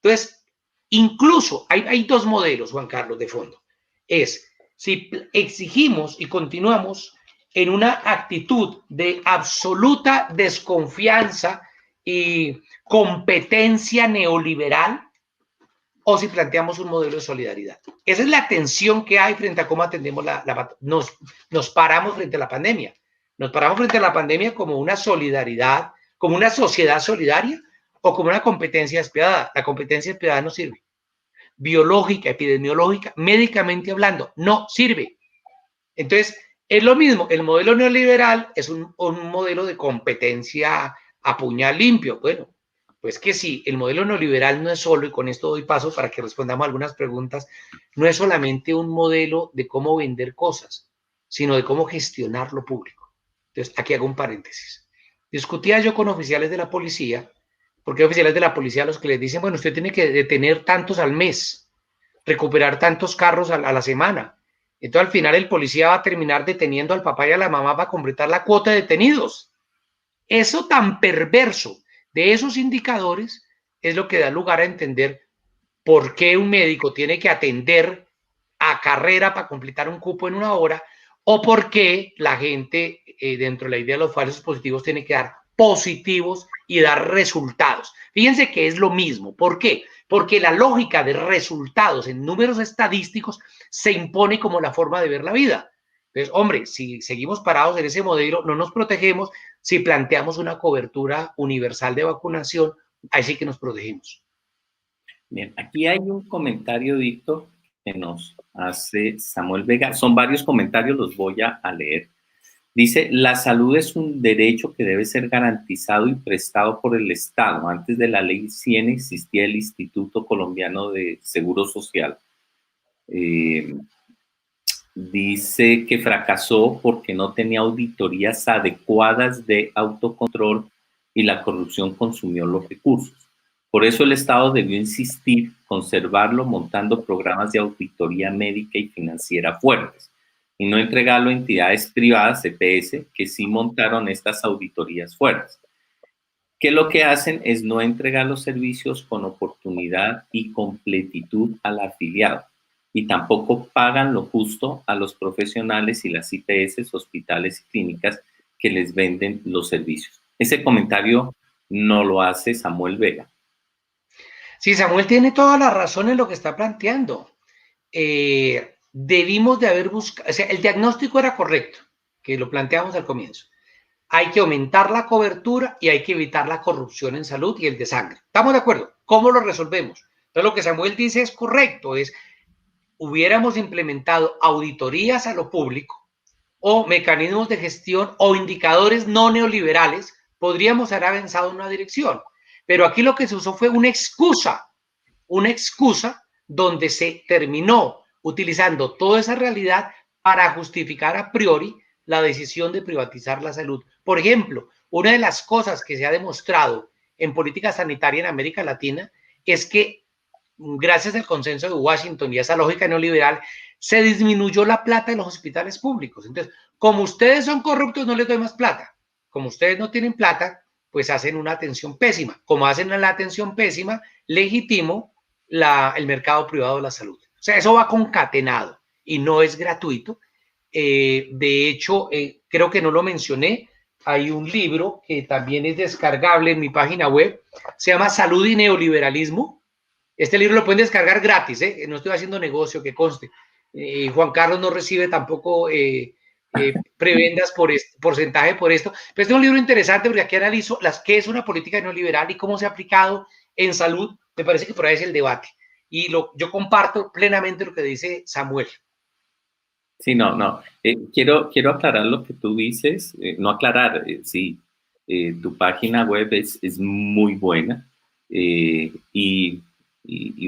Entonces, incluso hay dos modelos, Juan Carlos, de fondo. Es si exigimos y continuamos en una actitud de absoluta desconfianza y competencia neoliberal, o si planteamos un modelo de solidaridad. Esa es la tensión que hay frente a cómo atendemos nos paramos frente a la pandemia. Nos paramos frente a la pandemia como una solidaridad, como una sociedad solidaria o como una competencia despiadada. La competencia despiadada no sirve. Biológica, epidemiológica, médicamente hablando, no sirve. Entonces, es lo mismo. El modelo neoliberal es un modelo de competencia a puñal limpio. Bueno, pues que sí, el modelo neoliberal no es solo, y con esto doy paso para que respondamos algunas preguntas, no es solamente un modelo de cómo vender cosas, sino de cómo gestionar lo público. Entonces, aquí hago un paréntesis. Discutía yo con oficiales de la policía, porque hay oficiales de la policía a los que les dicen, bueno, usted tiene que detener tantos al mes, recuperar tantos carros a la semana. Entonces, al final, el policía va a terminar deteniendo al papá y a la mamá para completar la cuota de detenidos. Eso tan perverso de esos indicadores es lo que da lugar a entender por qué un médico tiene que atender a carrera para completar un cupo en una hora, o por qué la gente dentro de la idea de los falsos positivos tiene que dar positivos y dar resultados. Fíjense que es lo mismo. ¿Por qué? Porque la lógica de resultados en números estadísticos se impone como la forma de ver la vida. Entonces, hombre, si seguimos parados en ese modelo, no nos protegemos. Si planteamos una cobertura universal de vacunación, ahí sí que nos protegemos. Bien, aquí hay un comentario, Víctor, que nos hace Samuel Vega. Son varios comentarios, los voy a leer. Dice, la salud es un derecho que debe ser garantizado y prestado por el Estado. Antes de la ley 100 existía el Instituto Colombiano de Seguro Social. Dice que fracasó porque no tenía auditorías adecuadas de autocontrol y la corrupción consumió los recursos. Por eso el Estado debió insistir, conservarlo, montando programas de auditoría médica y financiera fuertes, y no entregarlo a entidades privadas, EPS, que sí montaron estas auditorías fuertes, que lo que hacen es no entregar los servicios con oportunidad y completitud al afiliado, y tampoco pagan lo justo a los profesionales y las IPS, hospitales y clínicas que les venden los servicios. Ese comentario no lo hace Samuel Vega. Sí, Samuel tiene toda la razón en lo que está planteando. Debimos de haber buscado, o sea, el diagnóstico era correcto, que lo planteamos al comienzo. Hay que aumentar la cobertura y hay que evitar la corrupción en salud y el de sangre. ¿Estamos de acuerdo? ¿Cómo lo resolvemos? Entonces, lo que Samuel dice es correcto, hubiéramos implementado auditorías a lo público o mecanismos de gestión o indicadores no neoliberales, podríamos haber avanzado en una dirección. Pero aquí lo que se usó fue una excusa donde se terminó utilizando toda esa realidad para justificar a priori la decisión de privatizar la salud. Por ejemplo, una de las cosas que se ha demostrado en política sanitaria en América Latina es que gracias al consenso de Washington y esa lógica neoliberal, se disminuyó la plata de los hospitales públicos. Entonces, como ustedes son corruptos, no les doy más plata. Como ustedes no tienen plata, pues hacen una atención pésima. Como hacen la atención pésima, legitimo el mercado privado de la salud. O sea, eso va concatenado y no es gratuito. De hecho, creo que no lo mencioné, hay un libro que también es descargable en mi página web, se llama Salud y Neoliberalismo. Este libro lo pueden descargar gratis, no estoy haciendo negocio, que conste. Juan Carlos no recibe tampoco prebendas por porcentaje por esto, pero este es un libro interesante porque aquí analizo qué es una política neoliberal y cómo se ha aplicado en salud. Me parece que por ahí es el debate. Y yo comparto plenamente lo que dice Samuel. Sí, no. Quiero aclarar lo que tú dices. No aclarar, sí. Tu página web es muy buena y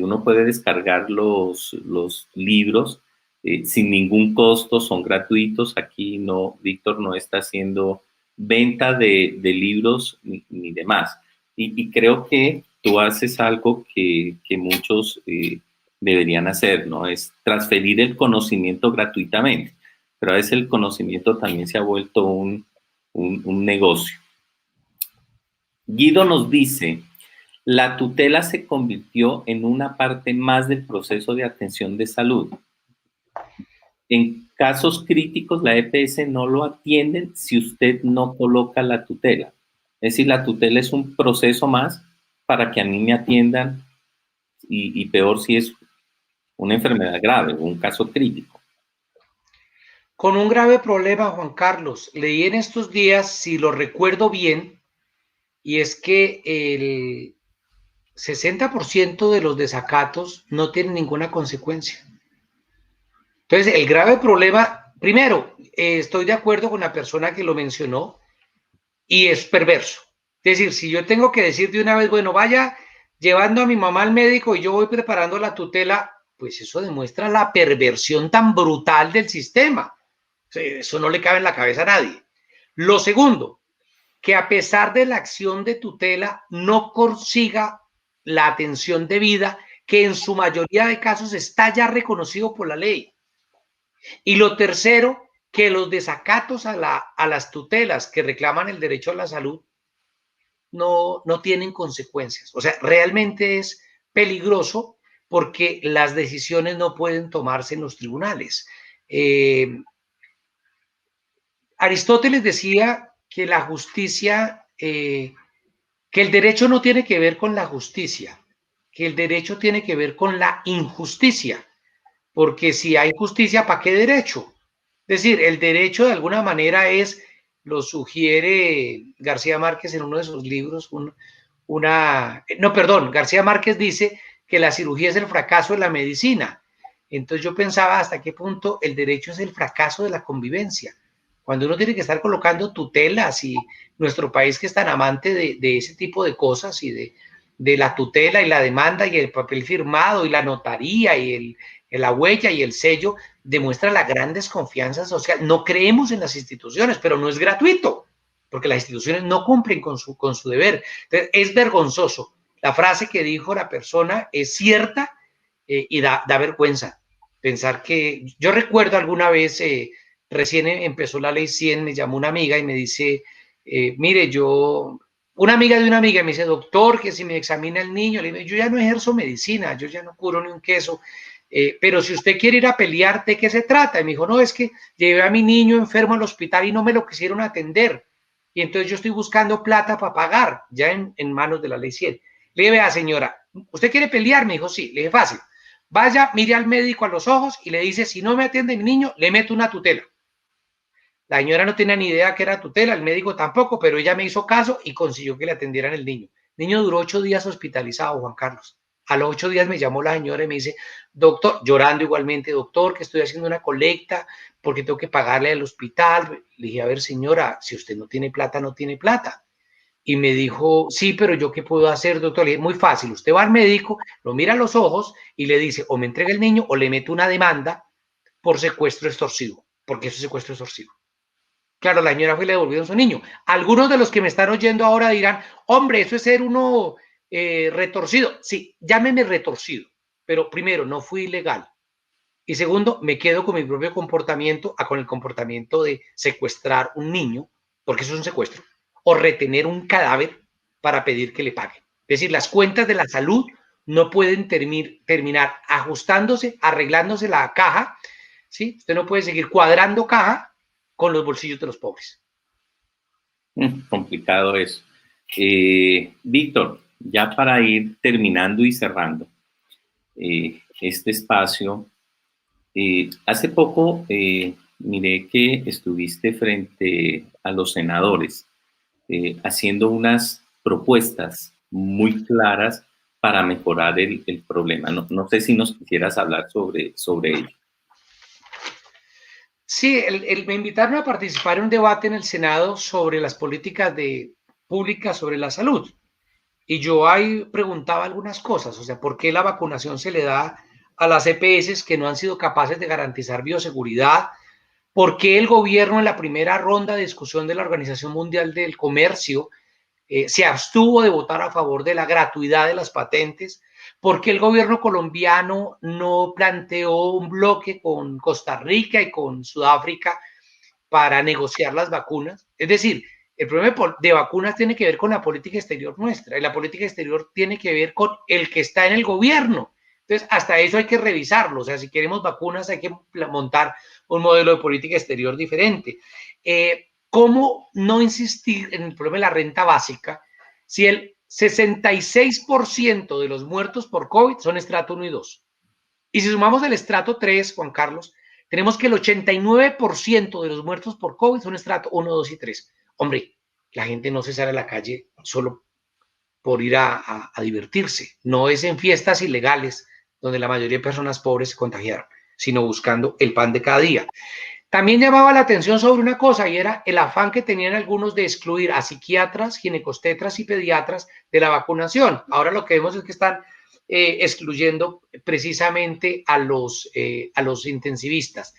uno puede descargar los libros sin ningún costo, son gratuitos. Aquí no, Víctor no está haciendo venta de libros ni demás. Y creo que tú haces algo que muchos deberían hacer, ¿no? Es transferir el conocimiento gratuitamente, pero a veces el conocimiento también se ha vuelto un negocio. Guido nos dice, la tutela se convirtió en una parte más del proceso de atención de salud. En casos críticos, la EPS no lo atienden si usted no coloca la tutela. Es decir, la tutela es un proceso más para que a mí me atiendan y peor si es una enfermedad grave o un caso crítico. Con un grave problema, Juan Carlos. Leí en estos días, si lo recuerdo bien, y es que el 60% de los desacatos no tienen ninguna consecuencia. Entonces, el grave problema, primero, estoy de acuerdo con la persona que lo mencionó y es perverso. Es decir, si yo tengo que decir de una vez, bueno, vaya llevando a mi mamá al médico y yo voy preparando la tutela, pues eso demuestra la perversión tan brutal del sistema. O sea, eso no le cabe en la cabeza a nadie. Lo segundo, que a pesar de la acción de tutela no consiga la atención debida, que en su mayoría de casos está ya reconocido por la ley. Y lo tercero, que los desacatos a las tutelas que reclaman el derecho a la salud no tienen consecuencias. O sea, realmente es peligroso porque las decisiones no pueden tomarse en los tribunales. Aristóteles decía que la justicia, que el derecho no tiene que ver con la justicia, que el derecho tiene que ver con la injusticia, porque si hay justicia, ¿para qué derecho? Es decir, el derecho de alguna manera es, lo sugiere García Márquez en uno de sus libros, García Márquez dice que la cirugía es el fracaso de la medicina. Entonces yo pensaba hasta qué punto el derecho es el fracaso de la convivencia. Cuando uno tiene que estar colocando tutelas y nuestro país que es tan amante de ese tipo de cosas y de la tutela y la demanda y el papel firmado y la notaría y la huella y el sello, demuestra la gran desconfianza social. No creemos en las instituciones, pero no es gratuito, porque las instituciones no cumplen con su deber. Entonces, es vergonzoso. La frase que dijo la persona es cierta y da vergüenza pensar que... Yo recuerdo alguna vez, recién empezó la ley 100, me llamó una amiga y me dice, mire, una amiga de una amiga me dice, doctor, que si me examina el niño, le digo, yo ya no ejerzo medicina, yo ya no curo ni un queso, pero si usted quiere ir a pelear, ¿de qué se trata? Y me dijo, no, es que llevé a mi niño enfermo al hospital y no me lo quisieron atender. Y entonces yo estoy buscando plata para pagar, ya en manos de la ley 100. Le dije, vea, señora, ¿usted quiere pelear? Me dijo, sí. Le dije, fácil. Vaya, mire al médico a los ojos y le dice, si no me atiende mi niño, le meto una tutela. La señora no tenía ni idea que era tutela, el médico tampoco, pero ella me hizo caso y consiguió que le atendieran el niño. El niño duró 8 días hospitalizado, Juan Carlos. A los 8 días me llamó la señora y me dice, doctor, llorando igualmente, doctor, que estoy haciendo una colecta porque tengo que pagarle al hospital. Le dije, a ver, señora, si usted no tiene plata, no tiene plata. Y me dijo, sí, pero ¿yo qué puedo hacer, doctor? Le dije, muy fácil, usted va al médico, lo mira a los ojos y le dice, o me entrega el niño o le meto una demanda por secuestro extorsivo, porque eso es secuestro extorsivo. Claro, la señora fue y le devolvieron su niño. Algunos de los que me están oyendo ahora dirán, hombre, eso es ser uno retorcido. Sí, llámeme retorcido, pero primero, no fui ilegal. Y segundo, me quedo con mi propio comportamiento, con el comportamiento de secuestrar un niño, porque eso es un secuestro, o retener un cadáver para pedir que le paguen. Es decir, las cuentas de la salud no pueden terminar ajustándose, arreglándose la caja, ¿sí? Usted no puede seguir cuadrando caja con los bolsillos de los pobres. Complicado eso. Víctor, ya para ir terminando y cerrando este espacio, hace poco miré que estuviste frente a los senadores haciendo unas propuestas muy claras para mejorar el problema. No sé si nos quisieras hablar sobre ello. Sí, me invitaron a participar en un debate en el Senado sobre las políticas públicas sobre la salud. Y yo ahí preguntaba algunas cosas, o sea, ¿por qué la vacunación se le da a las EPS que no han sido capaces de garantizar bioseguridad? ¿Por qué el gobierno en la primera ronda de discusión de la Organización Mundial del Comercio se abstuvo de votar a favor de la gratuidad de las patentes? ¿Por qué el gobierno colombiano no planteó un bloque con Costa Rica y con Sudáfrica para negociar las vacunas? Es decir, El problema de vacunas tiene que ver con la política exterior nuestra, y la política exterior tiene que ver con el que está en el gobierno. Entonces, hasta eso hay que revisarlo. O sea, si queremos vacunas, hay que montar un modelo de política exterior diferente. ¿Cómo no insistir en el problema de la renta básica si el 66% de los muertos por COVID son estrato 1 y 2? Y si sumamos el estrato 3, Juan Carlos, tenemos que el 89% de los muertos por COVID son estrato 1, 2 y 3. Hombre, la gente no se sale a la calle solo por ir a divertirse. No es en fiestas ilegales donde la mayoría de personas pobres se contagiaron, sino buscando el pan de cada día. También llamaba la atención sobre una cosa, y era el afán que tenían algunos de excluir a psiquiatras, ginecostetras y pediatras de la vacunación. Ahora lo que vemos es que están excluyendo precisamente a los intensivistas.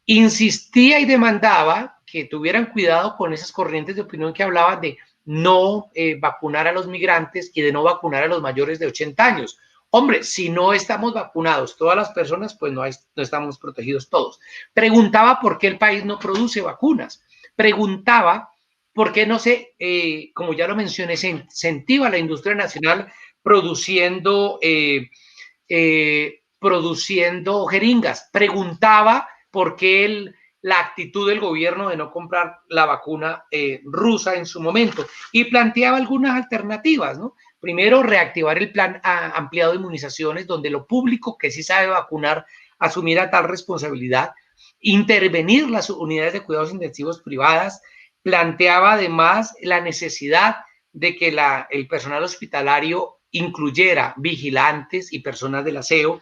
Insistía y demandaba que tuvieran cuidado con esas corrientes de opinión que hablaban de no vacunar a los migrantes y de no vacunar a los mayores de 80 años. Hombre, si no estamos vacunados todas las personas, pues no estamos protegidos todos. Preguntaba por qué el país no produce vacunas. Preguntaba por qué no se, como ya lo mencioné, se incentiva a la industria nacional produciendo jeringas. Preguntaba por qué la actitud del gobierno de no comprar la vacuna rusa en su momento, y planteaba algunas alternativas, ¿no? Primero, reactivar el plan ampliado de inmunizaciones, donde lo público que sí sabe vacunar asumiera tal responsabilidad, intervenir las unidades de cuidados intensivos privadas. Planteaba además la necesidad de que el personal hospitalario incluyera vigilantes y personas del aseo.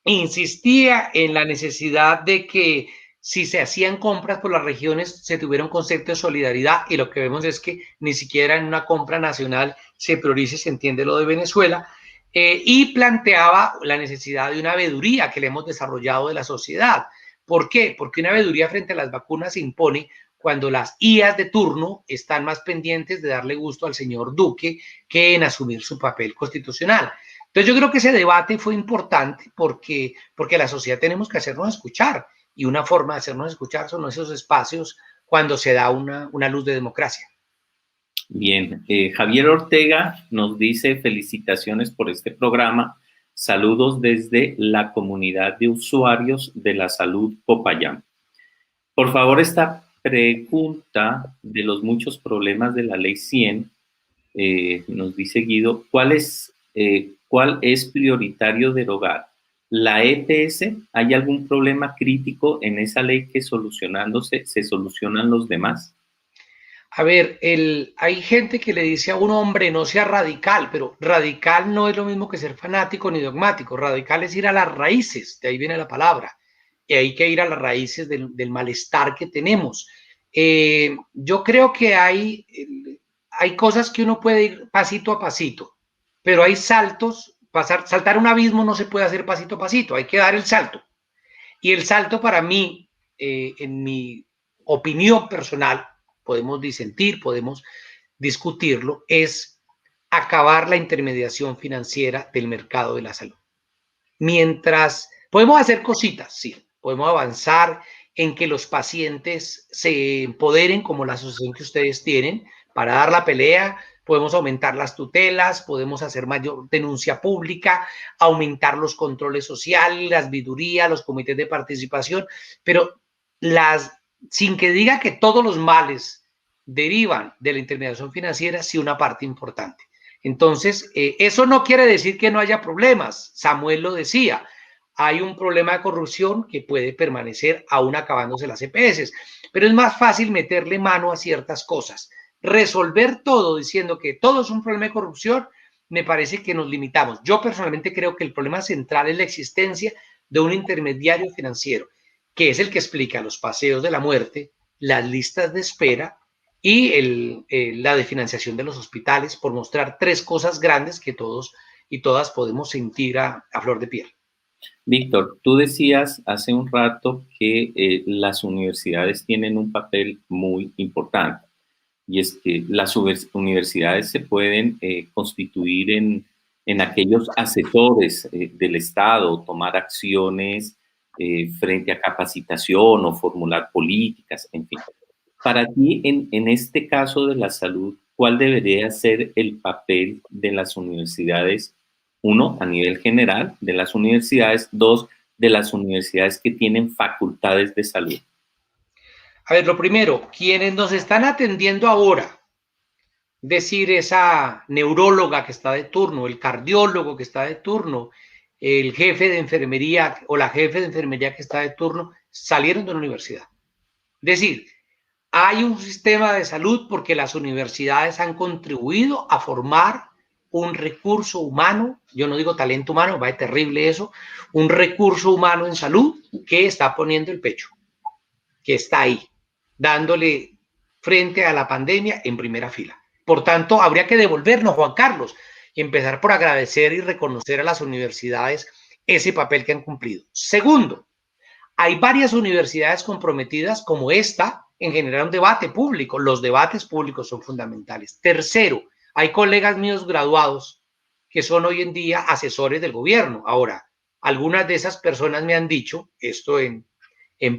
Insistía en la necesidad de que si se hacían compras por las regiones se tuviera un concepto de solidaridad, y lo que vemos es que ni siquiera en una compra nacional se prioriza y se entiende lo de Venezuela. Y planteaba la necesidad de una veeduría que le hemos desarrollado de la sociedad. ¿Por qué? Porque una veeduría frente a las vacunas se impone cuando las IAs de turno están más pendientes de darle gusto al señor Duque que en asumir su papel constitucional. Entonces yo creo que ese debate fue importante porque la sociedad tenemos que hacernos escuchar, y una forma de hacernos escuchar son esos espacios cuando se da una luz de democracia. Bien, Javier Ortega nos dice: felicitaciones por este programa, saludos desde la comunidad de usuarios de la salud Popayán. Por favor, esta pregunta de los muchos problemas de la ley 100, nos dice Guido, ¿cuál es prioritario derogar? ¿La EPS? ¿Hay algún problema crítico en esa ley que solucionándose se solucionan los demás? A ver, hay gente que le dice a un hombre no sea radical, pero radical no es lo mismo que ser fanático ni dogmático. Radical es ir a las raíces, de ahí viene la palabra, y hay que ir a las raíces del malestar que tenemos. Yo creo que hay cosas que uno puede ir pasito a pasito, pero hay saltos. Saltar un abismo no se puede hacer pasito a pasito, hay que dar el salto. Y el salto para mí, en mi opinión personal, podemos disentir, podemos discutirlo, es acabar la intermediación financiera del mercado de la salud. Mientras podemos hacer cositas, sí, podemos avanzar en que los pacientes se empoderen, como la asociación que ustedes tienen, para dar la pelea. Podemos aumentar las tutelas, podemos hacer mayor denuncia pública, aumentar los controles sociales, las veedurías, los comités de participación, pero sin que diga que todos los males derivan de la intermediación financiera, sí una parte importante. Entonces, eso no quiere decir que no haya problemas. Samuel lo decía, hay un problema de corrupción que puede permanecer aún acabándose las EPS, pero es más fácil meterle mano a ciertas cosas. Resolver todo diciendo que todo es un problema de corrupción, me parece que nos limitamos. Yo personalmente creo que el problema central es la existencia de un intermediario financiero, que es el que explica los paseos de la muerte, las listas de espera y la desfinanciación de los hospitales, por mostrar tres cosas grandes que todos y todas podemos sentir a flor de piel. Víctor, tú decías hace un rato que las universidades tienen un papel muy importante. Y es que las universidades se pueden constituir en aquellos asesores del Estado, tomar acciones frente a capacitación o formular políticas, en fin. Para ti, en este caso de la salud, ¿cuál debería ser el papel de las universidades? Uno, a nivel general de las universidades. Dos, de las universidades que tienen facultades de salud. A ver, lo primero, quienes nos están atendiendo ahora, decir esa neuróloga que está de turno, el cardiólogo que está de turno, el jefe de enfermería o la jefe de enfermería que está de turno, salieron de la universidad. Es decir, hay un sistema de salud porque las universidades han contribuido a formar un recurso humano, yo no digo talento humano, va de terrible eso, un recurso humano en salud que está poniendo el pecho, que está ahí, dándole frente a la pandemia en primera fila. Por tanto, habría que devolvernos, Juan Carlos, y empezar por agradecer y reconocer a las universidades ese papel que han cumplido. Segundo, hay varias universidades comprometidas como esta en generar un debate público. Los debates públicos son fundamentales. Tercero, hay colegas míos graduados que son hoy en día asesores del gobierno. Ahora, algunas de esas personas me han dicho, esto en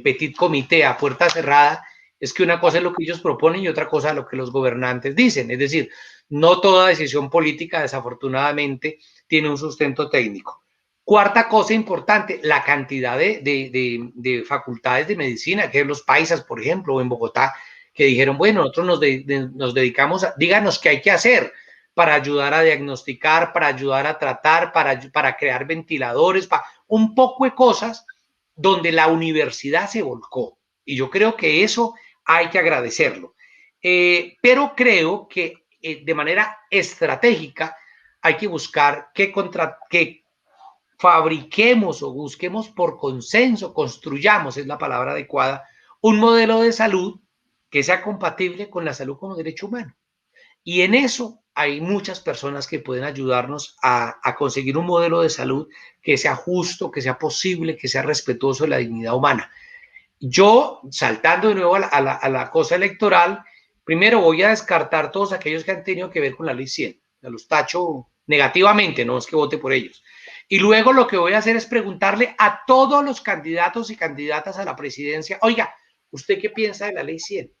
petit comité, a puerta cerrada, es que una cosa es lo que ellos proponen y otra cosa es lo que los gobernantes dicen. Es decir, no toda decisión política, desafortunadamente, tiene un sustento técnico. Cuarta cosa importante, la cantidad de facultades de medicina, que es los paisas, por ejemplo, o en Bogotá, que dijeron, bueno, nosotros nos dedicamos a, díganos qué hay que hacer para ayudar a diagnosticar, para ayudar a tratar, para crear ventiladores, para un poco de cosas donde la universidad se volcó. Y yo creo que eso hay que agradecerlo. Pero creo que de manera estratégica hay que buscar que fabriquemos o busquemos por consenso, construyamos, es la palabra adecuada, un modelo de salud que sea compatible con la salud como derecho humano. Y en eso hay muchas personas que pueden ayudarnos a conseguir un modelo de salud que sea justo, que sea posible, que sea respetuoso de la dignidad humana. Yo, saltando de nuevo a la cosa electoral, primero voy a descartar todos aquellos que han tenido que ver con la ley 100. Los tacho negativamente, no es que vote por ellos. Y luego lo que voy a hacer es preguntarle a todos los candidatos y candidatas a la presidencia, oiga, ¿usted qué piensa de la ley 100?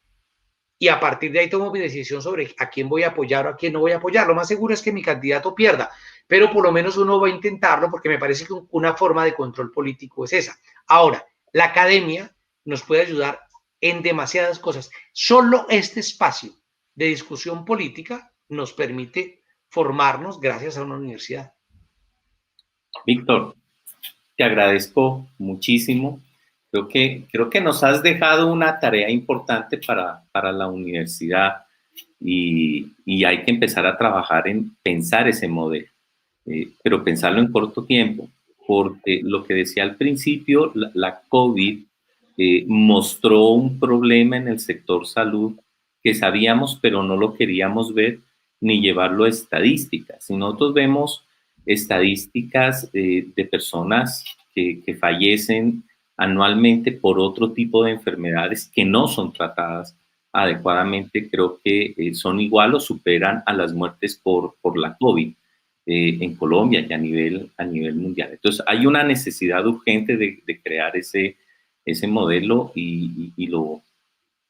Y a partir de ahí tomo mi decisión sobre a quién voy a apoyar o a quién no voy a apoyar. Lo más seguro es que mi candidato pierda, pero por lo menos uno va a intentarlo porque me parece que una forma de control político es esa. Ahora, la academia nos puede ayudar en demasiadas cosas. Solo este espacio de discusión política nos permite formarnos gracias a una universidad. Víctor, te agradezco muchísimo. Creo que nos has dejado una tarea importante para la universidad y hay que empezar a trabajar en pensar ese modelo, pero pensarlo en corto tiempo, porque lo que decía al principio, la COVID mostró un problema en el sector salud que sabíamos, pero no lo queríamos ver ni llevarlo a estadísticas. Si nosotros vemos estadísticas de personas que fallecen anualmente por otro tipo de enfermedades que no son tratadas adecuadamente, creo que son igual o superan a las muertes por la COVID en Colombia y a nivel mundial. Entonces, hay una necesidad urgente de crear ese modelo y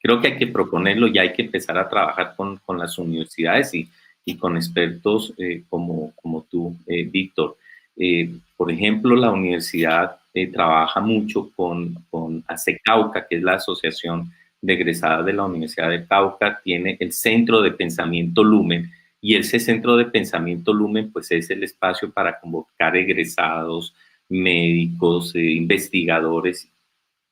creo que hay que proponerlo y hay que empezar a trabajar con las universidades y con expertos como tú, Víctor. Por ejemplo, la universidad trabaja mucho con ACECAUCA, que es la Asociación de Egresadas de la Universidad de Cauca, tiene el Centro de Pensamiento Lumen, y ese Centro de Pensamiento Lumen pues es el espacio para convocar egresados, médicos, investigadores.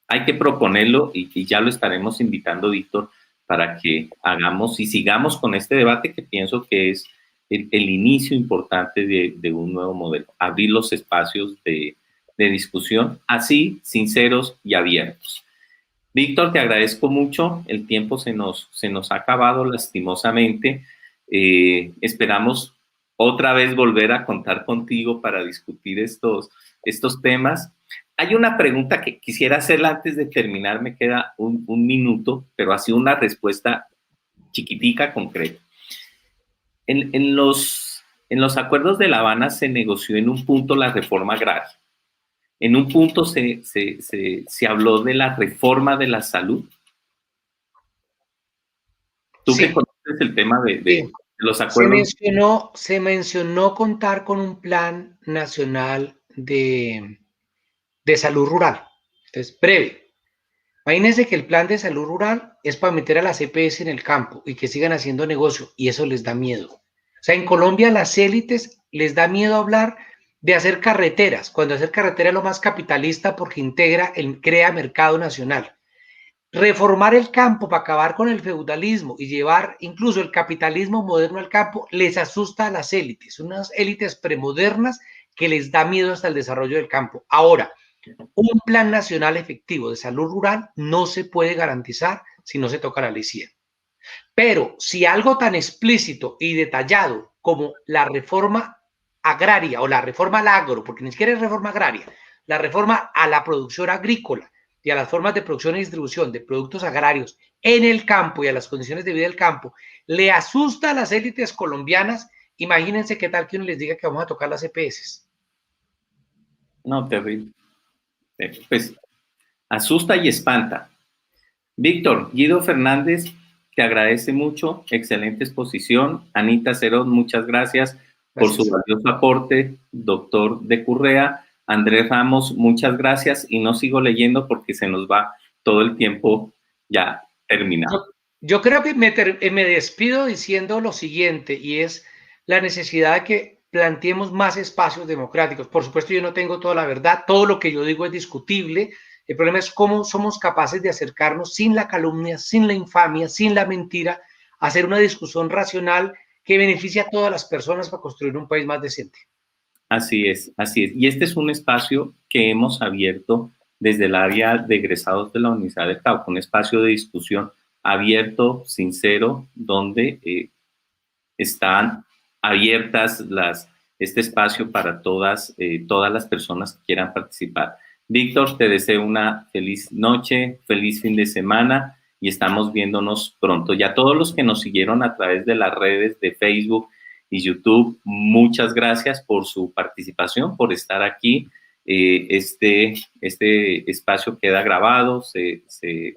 Hay que proponerlo y ya lo estaremos invitando, Víctor, para que hagamos y sigamos con este debate que pienso que es el inicio importante de un nuevo modelo. Abrir los espacios de discusión así, sinceros y abiertos. Víctor, te agradezco mucho. El tiempo se nos ha acabado lastimosamente. Esperamos otra vez volver a contar contigo para discutir estos temas. Hay una pregunta que quisiera hacerla antes de terminar, me queda un minuto, pero así una respuesta chiquitica, concreta. En los acuerdos de La Habana se negoció en un punto la reforma agraria. En un punto se habló de la reforma de la salud. Tú Sí. que conoces el tema de Sí. los acuerdos. Se mencionó contar con un plan nacional de salud rural. Entonces, breve. Imagínense que el plan de salud rural es para meter a las EPS en el campo y que sigan haciendo negocio, y eso les da miedo. O sea, en Colombia las élites les da miedo hablar de hacer carreteras, cuando hacer carretera es lo más capitalista porque crea mercado nacional. Reformar el campo para acabar con el feudalismo y llevar incluso el capitalismo moderno al campo les asusta a las élites, unas élites premodernas que les da miedo hasta el desarrollo del campo. Ahora, un plan nacional efectivo de salud rural no se puede garantizar si no se toca la ley 100. Pero si algo tan explícito y detallado como la reforma agraria o la reforma al agro, porque ni siquiera es reforma agraria, la reforma a la producción agrícola y a las formas de producción y distribución de productos agrarios en el campo y a las condiciones de vida del campo, le asusta a las élites colombianas, imagínense qué tal que uno les diga que vamos a tocar las EPS. No, terrible. Pues asusta y espanta. Víctor, Guido Fernández te agradece mucho, excelente exposición. Anita Cerón, muchas gracias por su valioso aporte. Doctor de Currea, Andrés Ramos, muchas gracias, y no sigo leyendo porque se nos va todo el tiempo ya terminado. Yo creo que me despido diciendo lo siguiente, y es la necesidad de que planteemos más espacios democráticos. Por supuesto, yo no tengo toda la verdad, todo lo que yo digo es discutible. El problema es cómo somos capaces de acercarnos sin la calumnia, sin la infamia, sin la mentira, a hacer una discusión racional que beneficie a todas las personas para construir un país más decente. Así es, así es. Y este es un espacio que hemos abierto desde el área de egresados de la Universidad del Cauca, un espacio de discusión abierto, sincero, donde están abiertas este espacio para todas las personas que quieran participar. Víctor, te deseo una feliz noche, feliz fin de semana, y estamos viéndonos pronto. Y a todos los que nos siguieron a través de las redes de Facebook y YouTube, muchas gracias por su participación, por estar aquí. Este espacio queda grabado, se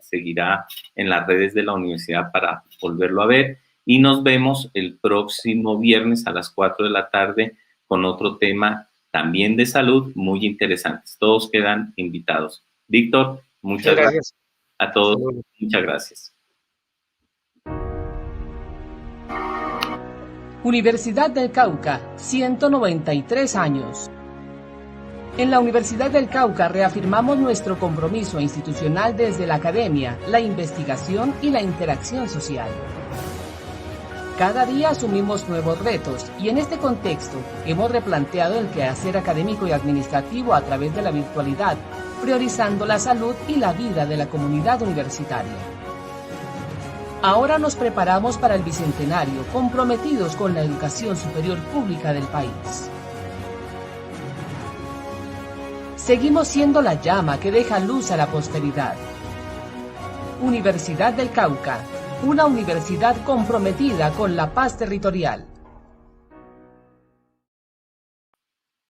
seguirá en las redes de la universidad para volverlo a ver, y nos vemos el próximo viernes a las 4 de la tarde con otro tema también de salud muy interesantes. Todos quedan invitados. Víctor, muchas gracias a todos. Muchas gracias. Universidad del Cauca, 193 años. En la Universidad del Cauca reafirmamos nuestro compromiso institucional desde la academia, la investigación y la interacción social. Cada día asumimos nuevos retos y en este contexto hemos replanteado el quehacer académico y administrativo a través de la virtualidad, priorizando la salud y la vida de la comunidad universitaria. Ahora nos preparamos para el bicentenario, comprometidos con la educación superior pública del país. Seguimos siendo la llama que deja luz a la posteridad. Universidad del Cauca, una universidad comprometida con la paz territorial.